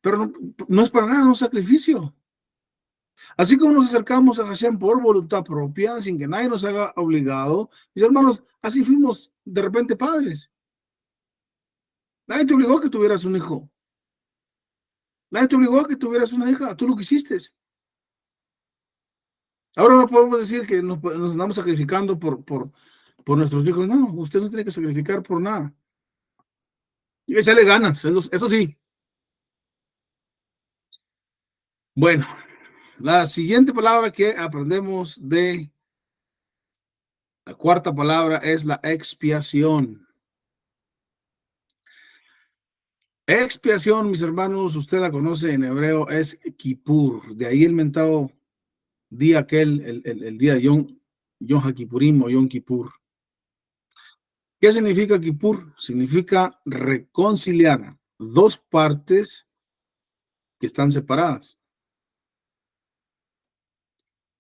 Pero no es para nada un sacrificio. Así como nos acercamos a Hashem por voluntad propia, sin que nadie nos haga obligado, mis hermanos, así fuimos de repente padres. Nadie te obligó a que tuvieras un hijo. Nadie te obligó a que tuvieras una hija. Tú lo quisiste. Ahora no podemos decir que nos andamos sacrificando por nuestros hijos. No, usted no tiene que sacrificar por nada. Y echarle ganas, eso sí. Bueno, la siguiente palabra que aprendemos de la cuarta palabra es la expiación. Expiación, mis hermanos, usted la conoce en hebreo, es Kippur. De ahí el mentado día aquel, el día de Yom HaKippurim o Yom Kippur. ¿Qué significa Kippur? Significa reconciliar dos partes que están separadas.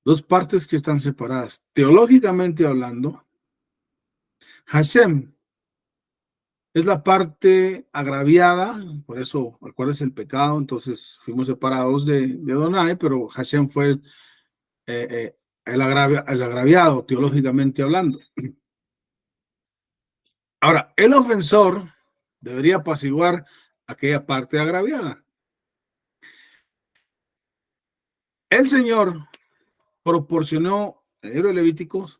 Dos partes que están separadas. Teológicamente hablando, Hashem es la parte agraviada, por eso, acuérdense el pecado, entonces fuimos separados de Adonai, pero Hashem fue el agraviado, teológicamente hablando. Ahora, el ofensor debería apaciguar aquella parte agraviada. El Señor proporcionó en el libro de Levíticos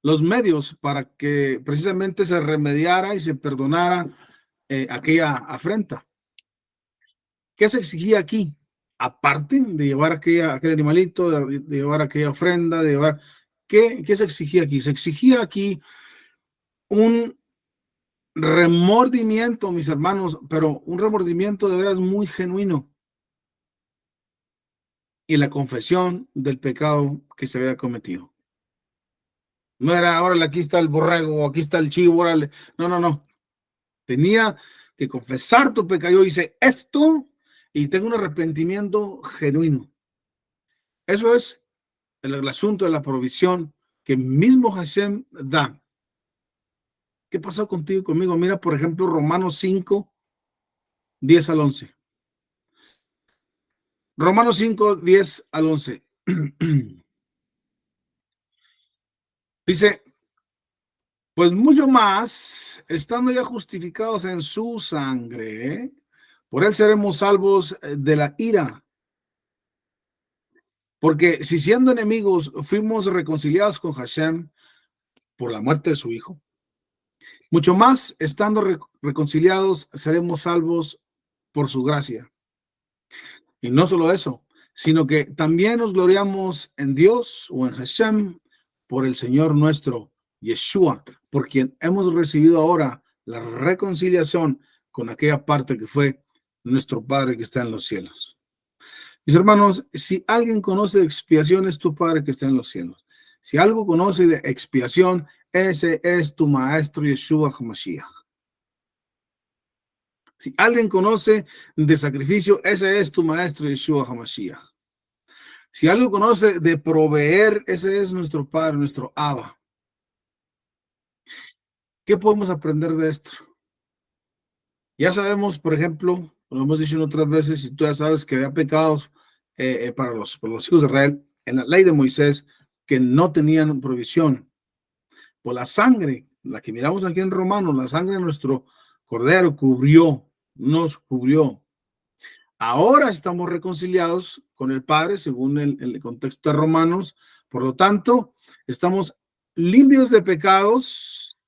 los medios para que precisamente se remediara y se perdonara aquella afrenta. ¿Qué se exigía aquí? Aparte de llevar aquel animalito, de llevar aquella ofrenda, de llevar... ¿Qué se exigía aquí? Se exigía aquí un remordimiento, mis hermanos, pero un remordimiento de veras muy genuino y la confesión del pecado que se había cometido. No era, órale, aquí está el borrego, aquí está el chivo, órale. No, no, no. Tenía que confesar tu pecado. Yo hice esto y tengo un arrepentimiento genuino. Eso es el asunto de la provisión que mismo Hashem da. ¿Qué pasó contigo y conmigo? Mira, por ejemplo, Romanos 5, 10 al 11. Romanos 5, 10 al 11. Dice, pues mucho más, estando ya justificados en su sangre, por él seremos salvos de la ira. Porque si siendo enemigos fuimos reconciliados con Hashem por la muerte de su Hijo, mucho más estando reconciliados seremos salvos por su gracia. Y no solo eso, sino que también nos gloriamos en Dios o en Hashem por el Señor nuestro, Yeshua, por quien hemos recibido ahora la reconciliación con aquella parte que fue nuestro Padre que está en los cielos. Mis hermanos, si alguien conoce de expiación, es tu Padre que está en los cielos. Si algo conoce de expiación, ese es tu Maestro Yeshua HaMashiach. Si alguien conoce de sacrificio, ese es tu Maestro Yeshua HaMashiach. Si algo conoce de proveer, ese es nuestro Padre, nuestro Abba. ¿Qué podemos aprender de esto? Ya sabemos, por ejemplo, lo hemos dicho en otras veces, y tú ya sabes que había pecados para los hijos de Israel en la ley de Moisés que no tenían provisión. Por la sangre, la que miramos aquí en Romanos, la sangre de nuestro Cordero nos cubrió. Ahora estamos reconciliados con el Padre, según el contexto de Romanos. Por lo tanto, estamos limpios de pecados.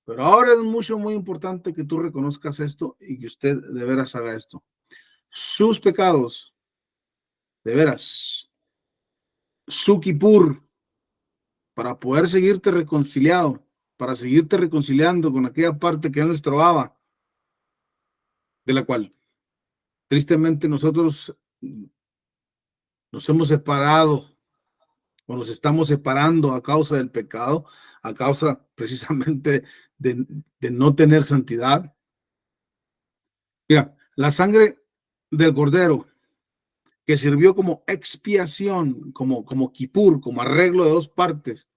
Pero ahora es muy importante que tú reconozcas esto y que usted de veras haga esto. Sus pecados, de veras, su Kippur, para poder seguirte reconciliado, para seguirte reconciliando con aquella parte que es nuestro Abba, de la cual tristemente nosotros Nos hemos separado o nos estamos separando a causa del pecado, a causa precisamente de no tener santidad. Mira, la sangre del cordero que sirvió como expiación, como kipur, como arreglo de dos partes,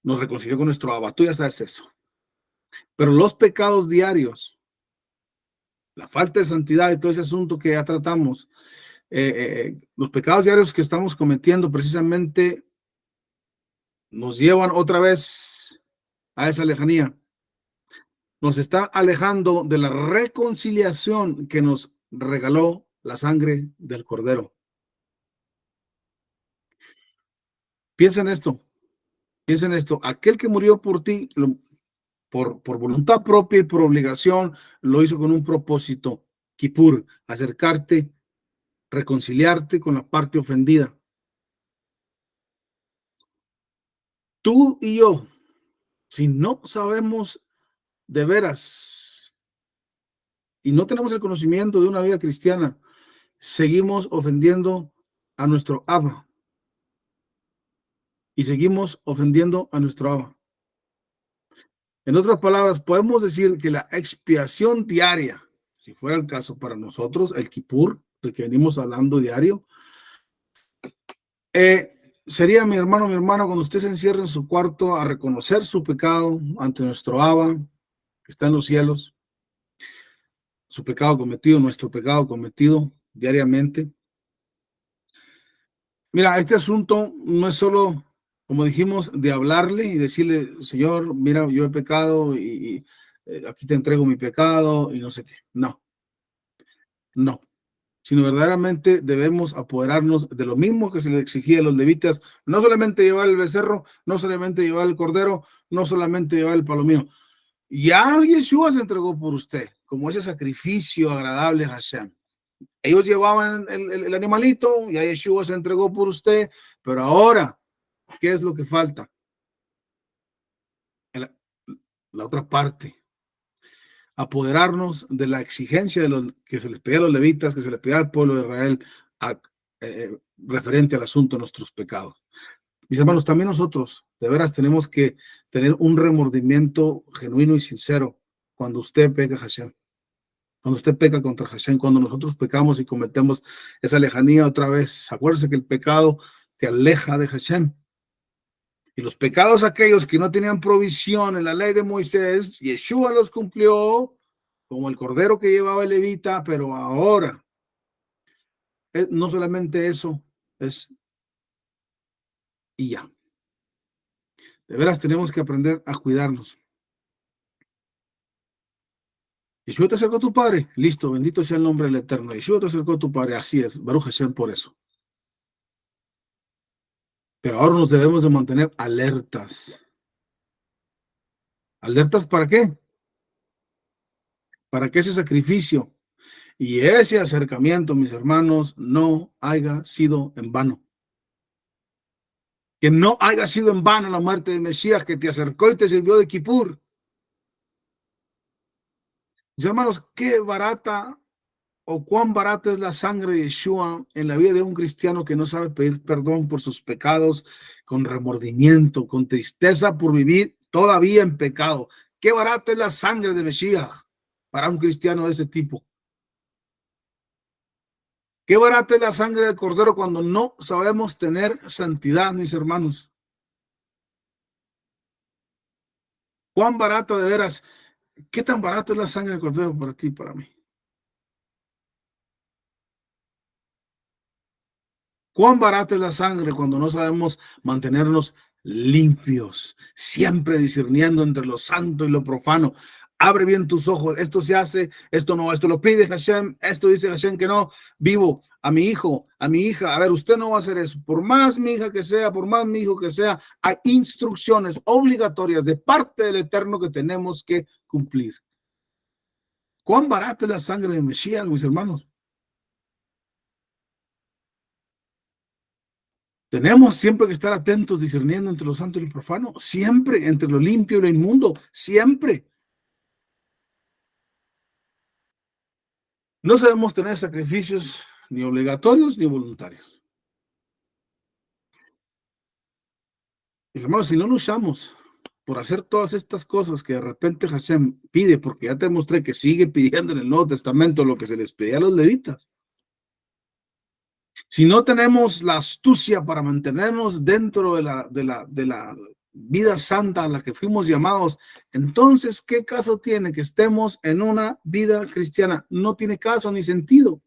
nos reconcilió con nuestro Abba. Tú ya sabes eso. Pero los pecados diarios, la falta de santidad y todo ese asunto que ya tratamos, los pecados diarios que estamos cometiendo precisamente nos llevan otra vez a esa lejanía. Nos está alejando de la reconciliación que nos regaló la sangre del Cordero. Piensa en esto, piensa en esto. Aquel que murió por ti, por voluntad propia y por obligación, lo hizo con un propósito, Kippur, acercarte, reconciliarte con la parte ofendida. Tú y yo, si no sabemos de veras y no tenemos el conocimiento de una vida cristiana, seguimos ofendiendo a nuestro Abba y seguimos ofendiendo a nuestro Abba. En otras palabras, podemos decir que la expiación diaria, si fuera el caso para nosotros, el Kippur, del que venimos hablando diario, sería mi hermano, cuando usted se encierra en su cuarto a reconocer su pecado ante nuestro Abba, que está en los cielos, su pecado cometido, nuestro pecado cometido diariamente. Mira, este asunto no es solo, como dijimos, de hablarle y decirle, Señor, mira, yo he pecado y aquí te entrego mi pecado y no sé qué. No, no. Sino verdaderamente debemos apoderarnos de lo mismo que se le exigía a los levitas, no solamente llevar el becerro, no solamente llevar el cordero, no solamente llevar el palomino. Ya Yeshua se entregó por usted, como ese sacrificio agradable a Hashem. Ellos llevaban el animalito, ya Yeshua se entregó por usted, pero ahora, ¿qué es lo que falta? La otra parte, apoderarnos de la exigencia de los que se les pedía a los levitas, que se les pedía al pueblo de Israel a, referente al asunto de nuestros pecados. Mis hermanos, también nosotros de veras tenemos que tener un remordimiento genuino y sincero cuando usted peca a Hashem, cuando usted peca contra Hashem, cuando nosotros pecamos y cometemos esa lejanía otra vez. Acuérdese que el pecado te aleja de Hashem. Y los pecados aquellos que no tenían provisión en la ley de Moisés, Yeshua los cumplió como el cordero que llevaba el levita, pero ahora no solamente eso, es y ya. De veras tenemos que aprender a cuidarnos. Yeshua te acercó a tu Padre, listo, bendito sea el nombre del Eterno. Yeshua te acercó a tu Padre, así es, Baruch Hashem por eso. Pero ahora nos debemos de mantener alertas. ¿Alertas para qué? Para que ese sacrificio y ese acercamiento, mis hermanos, no haya sido en vano. Que no haya sido en vano la muerte de Mesías que te acercó y te sirvió de Kippur. Mis hermanos, qué barata o cuán barata es la sangre de Yeshua en la vida de un cristiano que no sabe pedir perdón por sus pecados, con remordimiento, con tristeza por vivir todavía en pecado. Qué barata es la sangre de Mesías para un cristiano de ese tipo. Qué barata es la sangre del Cordero cuando no sabemos tener santidad, mis hermanos. Cuán barata de veras, qué tan barata es la sangre del Cordero para ti y para mí. Cuán barata es la sangre cuando no sabemos mantenernos limpios, siempre discerniendo entre lo santo y lo profano. Abre bien tus ojos, esto se hace, esto no, esto lo pide Hashem, esto dice Hashem que no, vivo a mi hijo, a mi hija, a ver, usted no va a hacer eso, por más mi hija que sea, por más mi hijo que sea, hay instrucciones obligatorias de parte del Eterno que tenemos que cumplir. ¿Cuán barata es la sangre de Mesías, mis hermanos? Tenemos siempre que estar atentos, discerniendo entre lo santo y lo profano, siempre, entre lo limpio y lo inmundo, siempre. No sabemos tener sacrificios ni obligatorios ni voluntarios. Mis hermanos, si no luchamos por hacer todas estas cosas que de repente Hashem pide, porque ya te mostré que sigue pidiendo en el Nuevo Testamento lo que se les pedía a los levitas. Si no tenemos la astucia para mantenernos dentro de la vida santa a la que fuimos llamados, entonces, ¿qué caso tiene que estemos en una vida cristiana? No tiene caso ni sentido.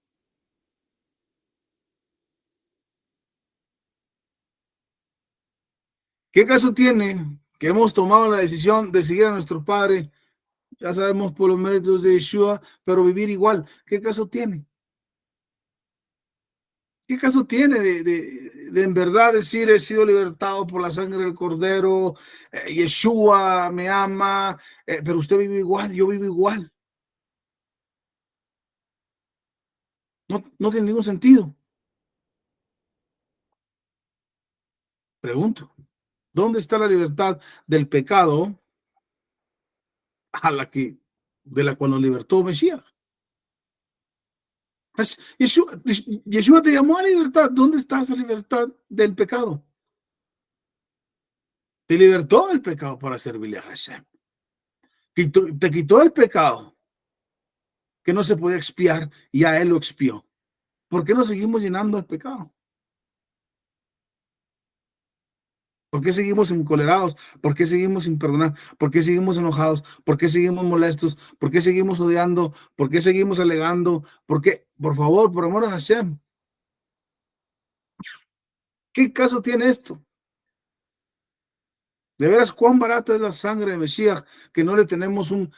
¿Qué caso tiene que hemos tomado la decisión de seguir a nuestro Padre? Ya sabemos por los méritos de Yeshua, pero vivir igual. ¿Qué caso tiene? ¿Qué caso tiene de en verdad decir he sido libertado por la sangre del Cordero, Yeshua me ama, pero usted vive igual, yo vivo igual? No, no tiene ningún sentido. Pregunto, ¿dónde está la libertad del pecado a la que, de la cual nos libertó Mesías? Yeshua, Yeshua te llamó a libertad. ¿Dónde está esa libertad del pecado? Te libertó del pecado para servirle a Hashem. Te quitó el pecado que no se podía expiar y a él lo expió. ¿Por qué nos seguimos llenando el pecado? ¿Por qué seguimos encolerados? ¿Por qué seguimos sin perdonar? ¿Por qué seguimos enojados? ¿Por qué seguimos molestos? ¿Por qué seguimos odiando? ¿Por qué seguimos alegando? ¿Por qué? Por favor, por amor a Hashem, ¿qué caso tiene esto? De veras, cuán barata es la sangre de Mesías que no le tenemos un...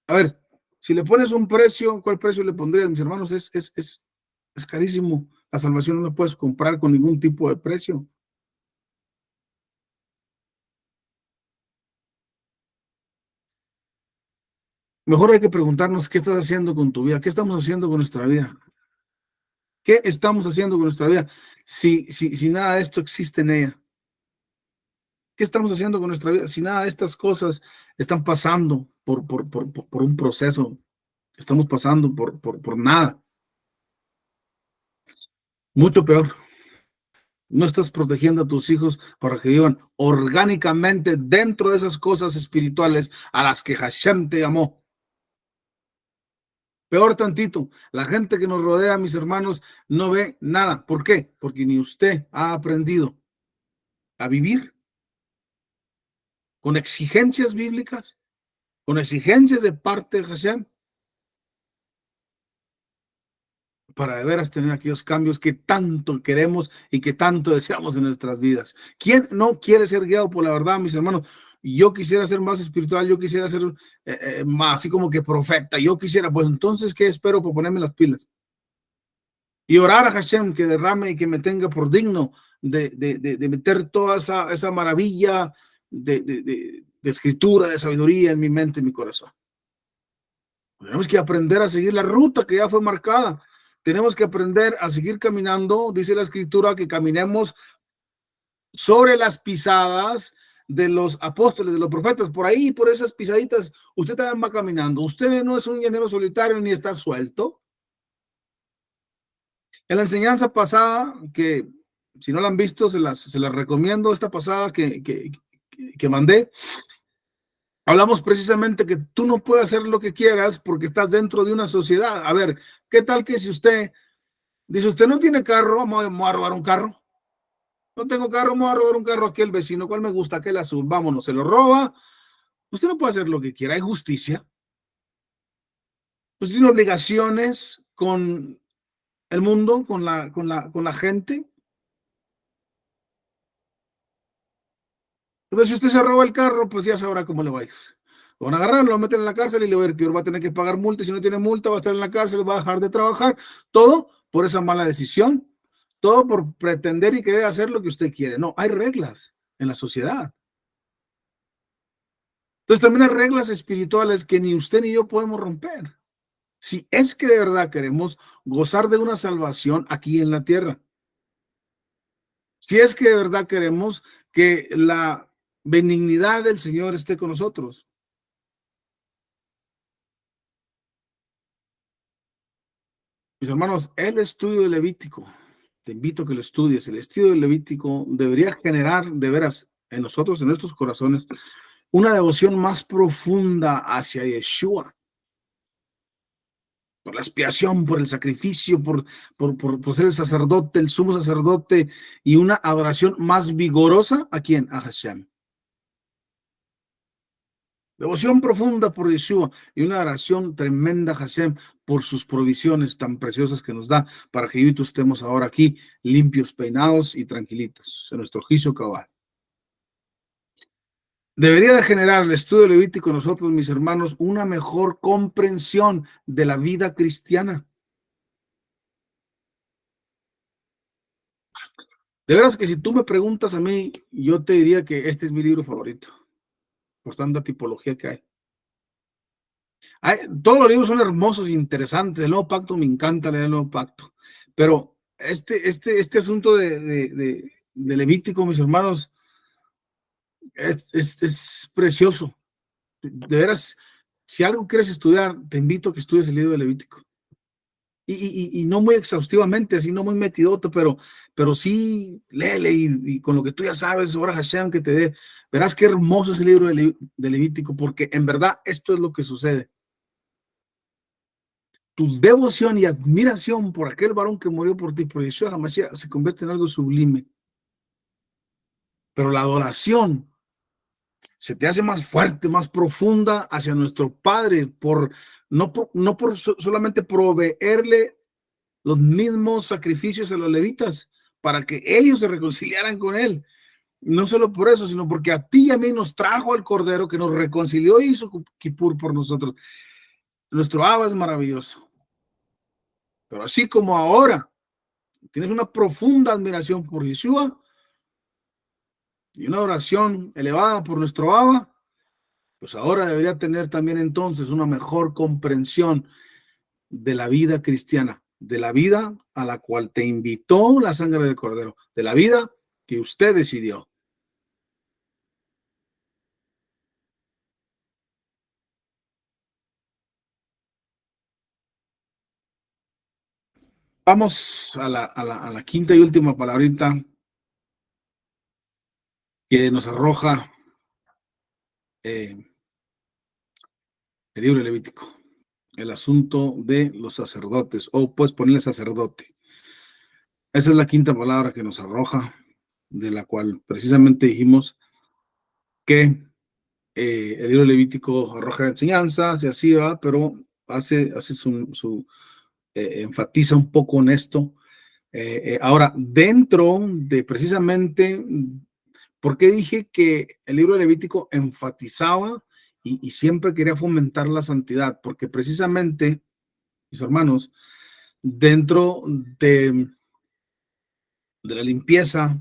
A ver, si le pones un precio, ¿cuál precio le pondrías, mis hermanos? Es carísimo. La salvación no la puedes comprar con ningún tipo de precio. Mejor hay que preguntarnos qué estás haciendo con tu vida, qué estamos haciendo con nuestra vida, qué estamos haciendo con nuestra vida si nada de esto existe en ella. ¿Qué estamos haciendo con nuestra vida si nada de estas cosas están pasando por un proceso? Estamos pasando por nada. Mucho peor. No estás protegiendo a tus hijos para que vivan orgánicamente dentro de esas cosas espirituales a las que Hashem te llamó. Peor tantito, la gente que nos rodea, mis hermanos, no ve nada. ¿Por qué? Porque ni usted ha aprendido a vivir con exigencias bíblicas, con exigencias de parte de Hashem, para de veras tener aquellos cambios que tanto queremos y que tanto deseamos en nuestras vidas. ¿Quién no quiere ser guiado por la verdad, mis hermanos? Yo quisiera ser más espiritual, yo quisiera ser más así como que profeta, yo quisiera, pues entonces, ¿qué espero por ponerme las pilas? Y orar a Hashem que derrame y que me tenga por digno de meter toda esa maravilla de escritura, de sabiduría en mi mente, en mi corazón. Tenemos que aprender a seguir la ruta que ya fue marcada. Tenemos que aprender a seguir caminando. Dice la escritura que caminemos sobre las pisadas de los apóstoles, de los profetas. Por ahí, por esas pisaditas, usted también va caminando. Usted no es un llanero solitario ni está suelto. En la enseñanza pasada, que si no la han visto, se las recomiendo, esta pasada que mandé. Hablamos precisamente que tú no puedes hacer lo que quieras porque estás dentro de una sociedad. A ver, ¿qué tal que si usted dice, usted no tiene carro, vamos a robar un carro? No tengo carro, vamos a robar un carro aquí el vecino, ¿cuál me gusta? Aquel azul, vámonos, se lo roba. Usted no puede hacer lo que quiera, hay justicia. Usted tiene obligaciones con el mundo, con la gente. Entonces, si usted se roba el carro, pues ya sabrá cómo le va a ir. Lo van a agarrar, lo meten en la cárcel y le va a ir peor. Va a tener que pagar multa. Y si no tiene multa, va a estar en la cárcel, va a dejar de trabajar. Todo por esa mala decisión. Todo por pretender y querer hacer lo que usted quiere. No, hay reglas en la sociedad. Entonces, también hay reglas espirituales que ni usted ni yo podemos romper. Si es que de verdad queremos gozar de una salvación aquí en la tierra. Si es que de verdad queremos que la benignidad del Señor esté con nosotros. Mis hermanos, el estudio de Levítico, te invito a que lo estudies. El estudio de Levítico debería generar de veras en nosotros, en nuestros corazones, una devoción más profunda hacia Yeshua, por la expiación, por el sacrificio, por ser el sacerdote, el sumo sacerdote, y una adoración más vigorosa, ¿a quién? A Hashem. Devoción profunda por Yeshua y una oración tremenda a Hashem por sus provisiones tan preciosas que nos da para que yo y tú estemos ahora aquí limpios, peinados y tranquilitos en nuestro juicio cabal. Debería de generar el estudio levítico en nosotros, mis hermanos, una mejor comprensión de la vida cristiana. De veras que si tú me preguntas a mí, yo te diría que este es mi libro favorito, por tanta tipología que hay. Todos los libros son hermosos e interesantes. El Nuevo Pacto, me encanta leer el Nuevo Pacto. Pero este asunto de Levítico, mis hermanos, es precioso. De veras, si algo quieres estudiar, te invito a que estudies el libro de Levítico. Y no muy exhaustivamente, así no muy metidoto, pero sí léele y con lo que tú ya sabes, ahora Hashem que te dé, verás qué hermoso es el libro de Levítico, porque en verdad esto es lo que sucede. Tu devoción y admiración por aquel varón que murió por ti, por Yeshua HaMashiach, se convierte en algo sublime. Pero la adoración se te hace más fuerte, más profunda hacia nuestro Padre, no por solamente proveerle los mismos sacrificios a los levitas para que ellos se reconciliaran con él. No solo por eso, sino porque a ti y a mí nos trajo al Cordero que nos reconcilió y hizo Kippur por nosotros. Nuestro Abba es maravilloso. Pero así como ahora tienes una profunda admiración por Yeshua y una oración elevada por nuestro Abba, pues ahora debería tener también entonces una mejor comprensión de la vida cristiana, de la vida a la cual te invitó la sangre del Cordero, de la vida que usted decidió. Vamos a la quinta y última palabrita que nos arroja el libro Levítico, el asunto de los sacerdotes, o puedes ponerle sacerdote. Esa es la quinta palabra que nos arroja, de la cual precisamente dijimos que el libro Levítico arroja enseñanzas y así va, pero hace enfatiza un poco en esto. Ahora, dentro de precisamente, ¿por qué dije que el libro de Levítico enfatizaba y siempre quería fomentar la santidad? Porque precisamente, mis hermanos, dentro de la limpieza,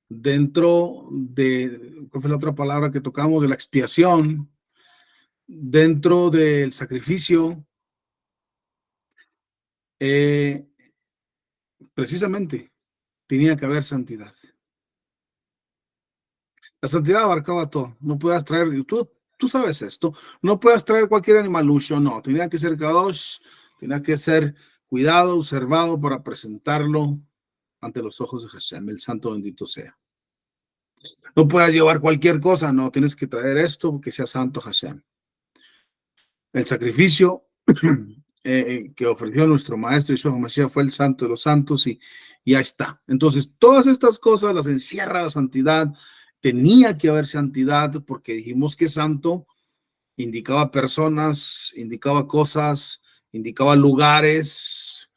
dentro de, ¿cuál fue la otra palabra que tocamos? De la expiación, dentro del sacrificio, precisamente tenía que haber santidad. La santidad abarcaba todo. No puedas traer, tú sabes esto, no puedas traer cualquier animalucho, no. Tenía que ser kadosh, tenía que ser cuidado, observado para presentarlo ante los ojos de Hashem, el santo bendito sea. No puedas llevar cualquier cosa, no. Tienes que traer esto porque sea santo Hashem. El sacrificio que ofreció nuestro maestro Yeshua HaMashiach fue el santo de los santos y ya está. Entonces, todas estas cosas las encierra la santidad. Tenía que haber santidad porque dijimos que santo indicaba personas, indicaba cosas, indicaba lugares,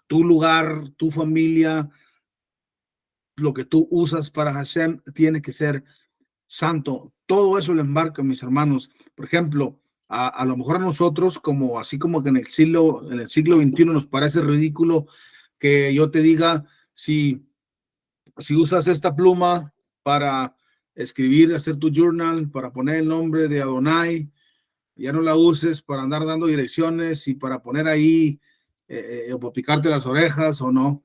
tu lugar, tu familia, lo que tú usas para Hashem tiene que ser santo. Todo eso lo embarca, mis hermanos. Por ejemplo, a lo mejor a nosotros, como así como que en el siglo XXI nos parece ridículo que yo te diga si usas esta pluma para escribir, hacer tu journal, para poner el nombre de Adonai, ya no la uses para andar dando direcciones y para poner ahí o para picarte las orejas o no.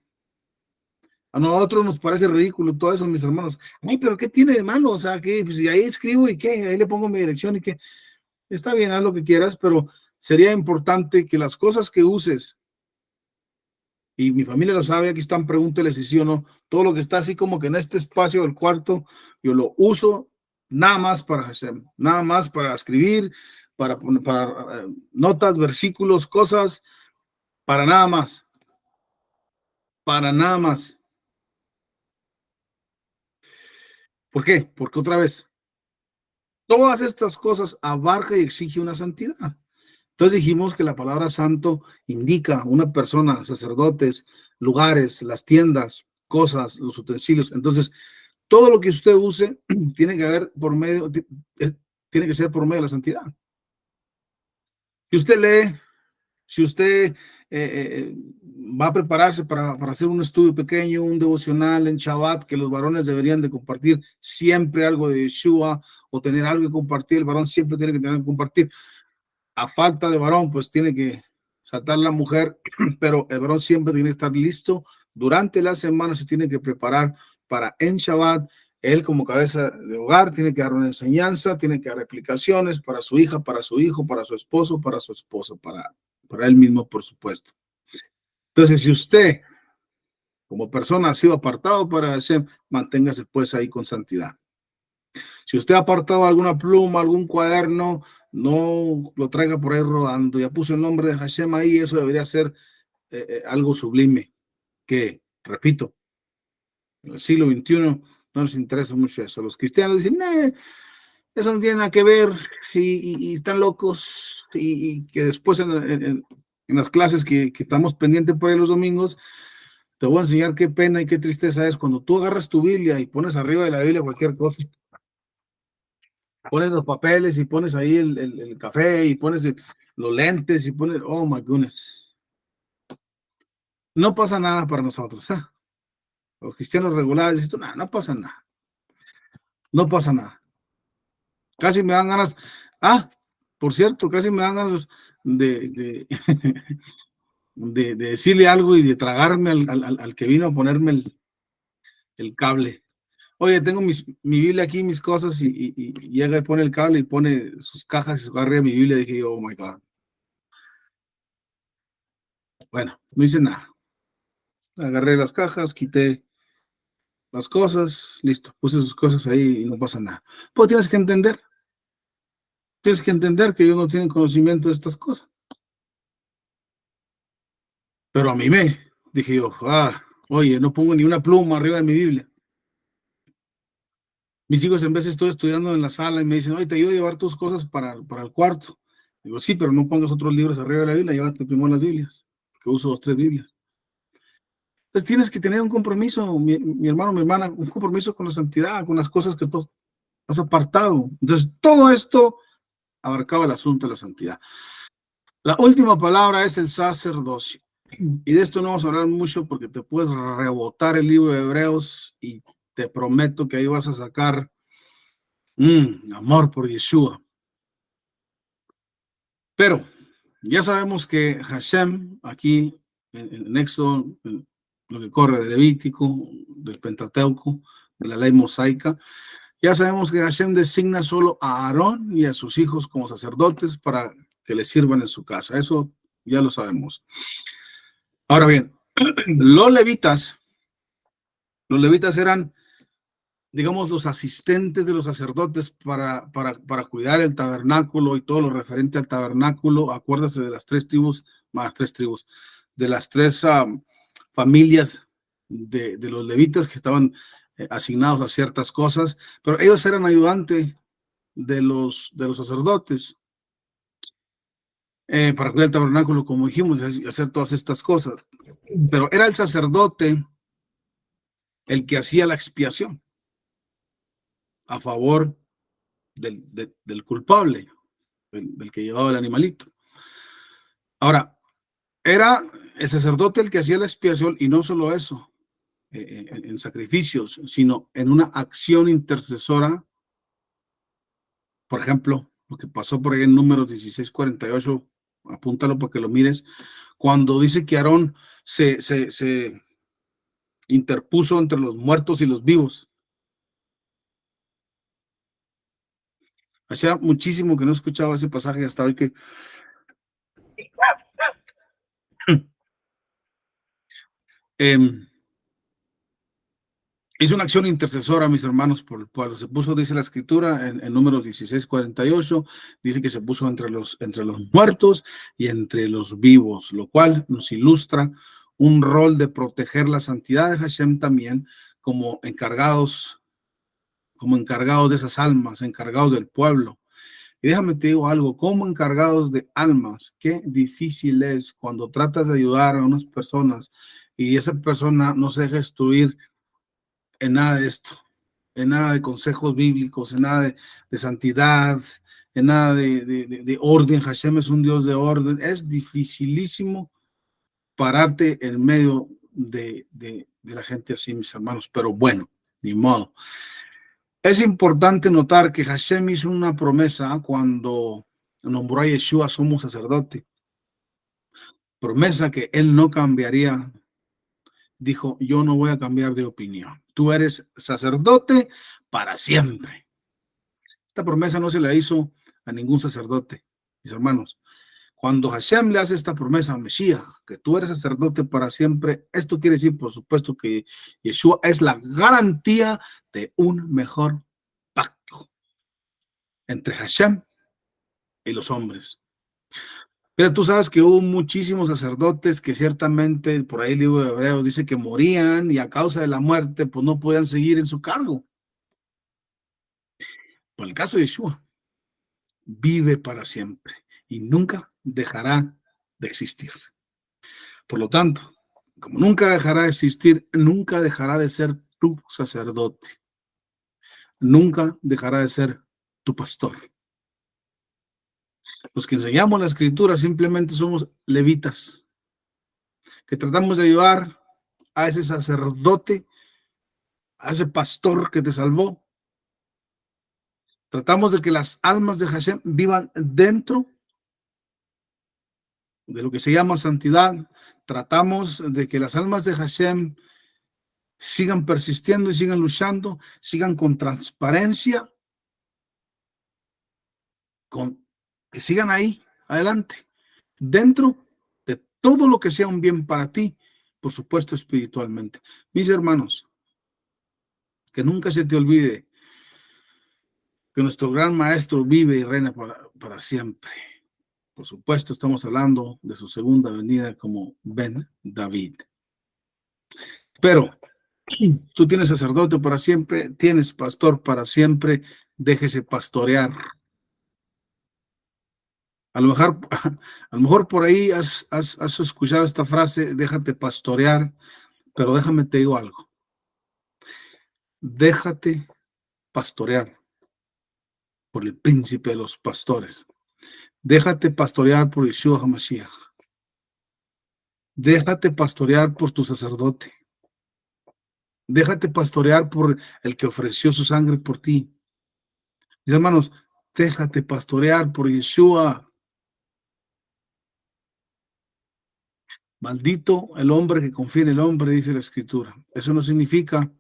A nosotros nos parece ridículo todo eso, mis hermanos. Ay, pero ¿qué tiene de malo? O sea, que pues, ahí escribo y qué, ahí le pongo mi dirección y qué. Está bien, haz lo que quieras, pero sería importante que las cosas que uses y mi familia lo sabe, aquí están, pregúntele si sí o no. Todo lo que está así como que en este espacio del cuarto, yo lo uso nada más para Hashem, nada más para escribir, para notas, versículos, cosas, para nada más, para nada más. ¿Por qué? Porque otra vez, todas estas cosas abarca y exige una santidad. Entonces dijimos que la palabra santo indica una persona, sacerdotes, lugares, las tiendas, cosas, los utensilios. Entonces, todo lo que usted use tiene que haber por medio, tiene que ser por medio de la santidad. Si usted lee, si usted va a prepararse para hacer un estudio pequeño, un devocional en Shabbat, que los varones deberían de compartir siempre algo de Yeshua o tener algo que compartir, el varón siempre tiene que tener que compartir. A falta de varón, pues tiene que saltar la mujer, pero el varón siempre tiene que estar listo. Durante la semana se tiene que preparar para en Shabbat. Él como cabeza de hogar tiene que dar una enseñanza, tiene que dar explicaciones para su hija, para su hijo, para su esposo, para su esposa, para él mismo, por supuesto. Entonces, si usted como persona ha sido apartado para hacer, manténgase pues ahí con santidad. Si usted ha apartado alguna pluma, algún cuaderno, no lo traiga por ahí rodando. Ya puso el nombre de Hashem ahí, eso debería ser algo sublime, que, repito, en el siglo XXI no nos interesa mucho eso. Los cristianos dicen, eso no tiene nada que ver y están locos y que después en las clases que estamos pendientes por ahí los domingos, te voy a enseñar qué pena y qué tristeza es cuando tú agarras tu Biblia y pones arriba de la Biblia cualquier cosa, pones los papeles y pones ahí el café y pones los lentes y pones, oh my goodness. No pasa nada para nosotros. Los cristianos regulares dicen, no, no pasa nada. No pasa nada. Casi me dan ganas. Ah, por cierto, casi me dan ganas de, de, de decirle algo y de tragarme al que vino a ponerme el cable. Oye, tengo mi Biblia aquí, mis cosas, y llega y pone el cable y pone sus cajas y su carrera mi Biblia. Y dije, oh my God. Bueno, no hice nada. Agarré las cajas, quité las cosas, listo, puse sus cosas ahí y no pasa nada. Pues tienes que entender que ellos no tienen conocimiento de estas cosas. Pero a mí dije yo, oye, no pongo ni una pluma arriba de mi Biblia. Mis hijos en vez estoy estudiando en la sala y me dicen, oye, te ayudo a llevar tus cosas para el cuarto. Digo, sí, pero no pongas otros libros arriba de la Biblia, llévate primero las Biblias, que uso 2, 3 Biblias. Entonces tienes que tener un compromiso, mi hermano, mi hermana, un compromiso con la santidad, con las cosas que tú has apartado. Entonces todo esto abarcaba el asunto de la santidad. La última palabra es el sacerdocio. Y de esto no vamos a hablar mucho porque te puedes rebotar el libro de Hebreos y te prometo que ahí vas a sacar amor por Yeshua. Pero ya sabemos que Hashem, aquí en Éxodo, lo que corre del Levítico, del Pentateuco, de la ley mosaica, ya sabemos que Hashem designa solo a Aarón y a sus hijos como sacerdotes para que le sirvan en su casa. Eso ya lo sabemos. Ahora bien, los levitas eran, digamos, los asistentes de los sacerdotes para cuidar el tabernáculo y todo lo referente al tabernáculo. Acuérdase de las 3 tribus, más 3 tribus, de las 3 familias de los levitas que estaban asignados a ciertas cosas, pero ellos eran ayudantes de los sacerdotes para cuidar el tabernáculo, como dijimos, y hacer todas estas cosas. Pero era el sacerdote el que hacía la expiación a favor del culpable, del que llevaba el animalito. Ahora, era el sacerdote el que hacía la expiación y no solo eso, en sacrificios, sino en una acción intercesora. Por ejemplo, lo que pasó por ahí en Números 16:48, apúntalo para que lo mires, cuando dice que Aarón se interpuso entre los muertos y los vivos. Hacía muchísimo que no escuchaba ese pasaje hasta hoy que Em, Hizo una acción intercesora, mis hermanos, por el pueblo. Se puso, dice la escritura, en Números 16:48, dice que se puso entre los muertos y entre los vivos, lo cual nos ilustra un rol de proteger la santidad de Hashem también como encargados de esas almas, encargados del pueblo. Y déjame te digo algo, como encargados de almas, qué difícil es cuando tratas de ayudar a unas personas y esa persona no se deja instruir en nada de esto, en nada de consejos bíblicos, en nada de santidad, en nada de orden. Hashem es un Dios de orden. Es dificilísimo pararte en medio de la gente así, mis hermanos, pero bueno, ni modo. Es importante notar que Hashem hizo una promesa cuando nombró a Yeshua sumo sacerdote, promesa que él no cambiaría. Dijo, yo no voy a cambiar de opinión. Tú eres sacerdote para siempre. Esta promesa no se la hizo a ningún sacerdote, mis hermanos. Cuando Hashem le hace esta promesa a Mesías, que tú eres sacerdote para siempre, esto quiere decir, por supuesto, que Yeshua es la garantía de un mejor pacto entre Hashem y los hombres. Pero tú sabes que hubo muchísimos sacerdotes que ciertamente, por ahí el libro de Hebreos dice que morían y a causa de la muerte, pues no podían seguir en su cargo. Por el caso de Yeshua, vive para siempre y nunca dejará de existir. Por lo tanto, como nunca dejará de existir, nunca dejará de ser tu sacerdote. Nunca dejará de ser tu pastor. Los que enseñamos la escritura simplemente somos levitas, que tratamos de ayudar a ese sacerdote, a ese pastor que te salvó. Tratamos de que las almas de Hashem vivan dentro de lo que se llama santidad. Tratamos de que las almas de Hashem sigan persistiendo y sigan luchando, sigan con transparencia, que sigan ahí, adelante, dentro de todo lo que sea un bien para ti, por supuesto espiritualmente. Mis hermanos, que nunca se te olvide que nuestro gran maestro vive y reina para siempre. Por supuesto, estamos hablando de su segunda venida como Ben David. Pero tú tienes sacerdote para siempre, tienes pastor para siempre, déjese pastorear. A lo mejor por ahí has escuchado esta frase, déjate pastorear, pero déjame te digo algo. Déjate pastorear por el príncipe de los pastores. Déjate pastorear por Yeshua HaMashiach. Déjate pastorear por tu sacerdote. Déjate pastorear por el que ofreció su sangre por ti. Mis hermanos, déjate pastorear por Yeshua. Maldito el hombre que confía en el hombre, dice la escritura. Eso no significa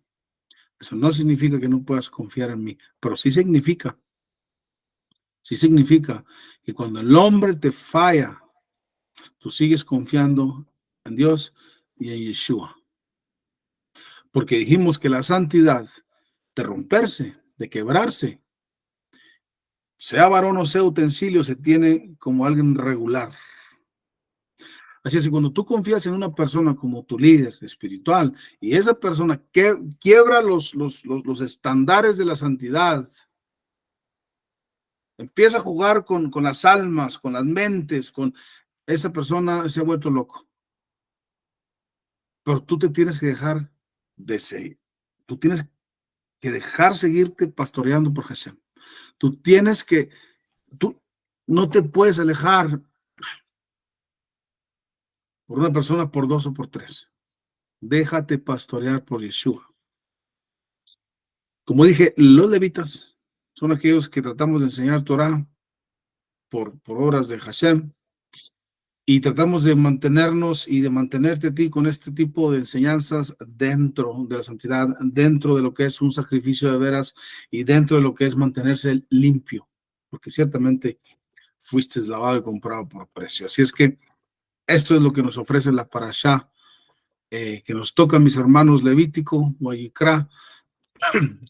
que no puedas confiar en mí, pero sí significa que cuando el hombre te falla, tú sigues confiando en Dios y en Yeshua. Porque dijimos que la santidad de romperse, de quebrarse, sea varón o sea utensilio, se tiene como alguien regular. Así es que cuando tú confías en una persona como tu líder espiritual y esa persona quiebra los estándares de la santidad, empieza a jugar con las almas, con las mentes, esa persona se ha vuelto loco. Pero tú te tienes que dejar de seguir. Tú tienes que dejar seguirte pastoreando por Hashem. Tú no te puedes alejar por una persona, por dos o por tres. Déjate pastorear por Yeshua. Como dije, los levitas son aquellos que tratamos de enseñar Torah por horas de Hashem y tratamos de mantenernos y de mantenerte a ti con este tipo de enseñanzas dentro de la santidad, dentro de lo que es un sacrificio de veras y dentro de lo que es mantenerse limpio, porque ciertamente fuiste lavado y comprado por precio. Así es que esto es lo que nos ofrece la parashá que nos toca, mis hermanos, Levítico, Guayicrá,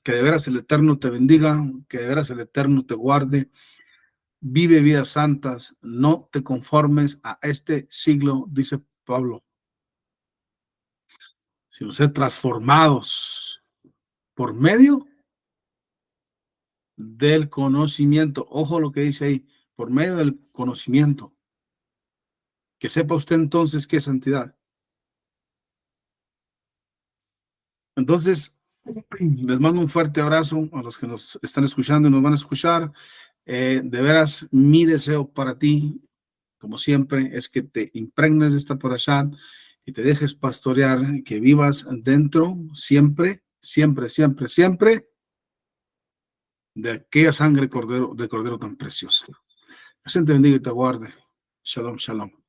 que de veras el Eterno te bendiga, que de veras el Eterno te guarde. Vive vidas santas, no te conformes a este siglo, dice Pablo, sino ser transformados por medio del conocimiento. Ojo lo que dice ahí, por medio del conocimiento. Que sepa usted entonces qué es santidad. Entonces, les mando un fuerte abrazo a los que nos están escuchando y nos van a escuchar. De veras, mi deseo para ti, como siempre, es que te impregnes de esta parashá y te dejes pastorear, que vivas dentro siempre, siempre, siempre, siempre de aquella sangre de cordero tan preciosa. Que se te bendiga y te guarde. Shalom, shalom.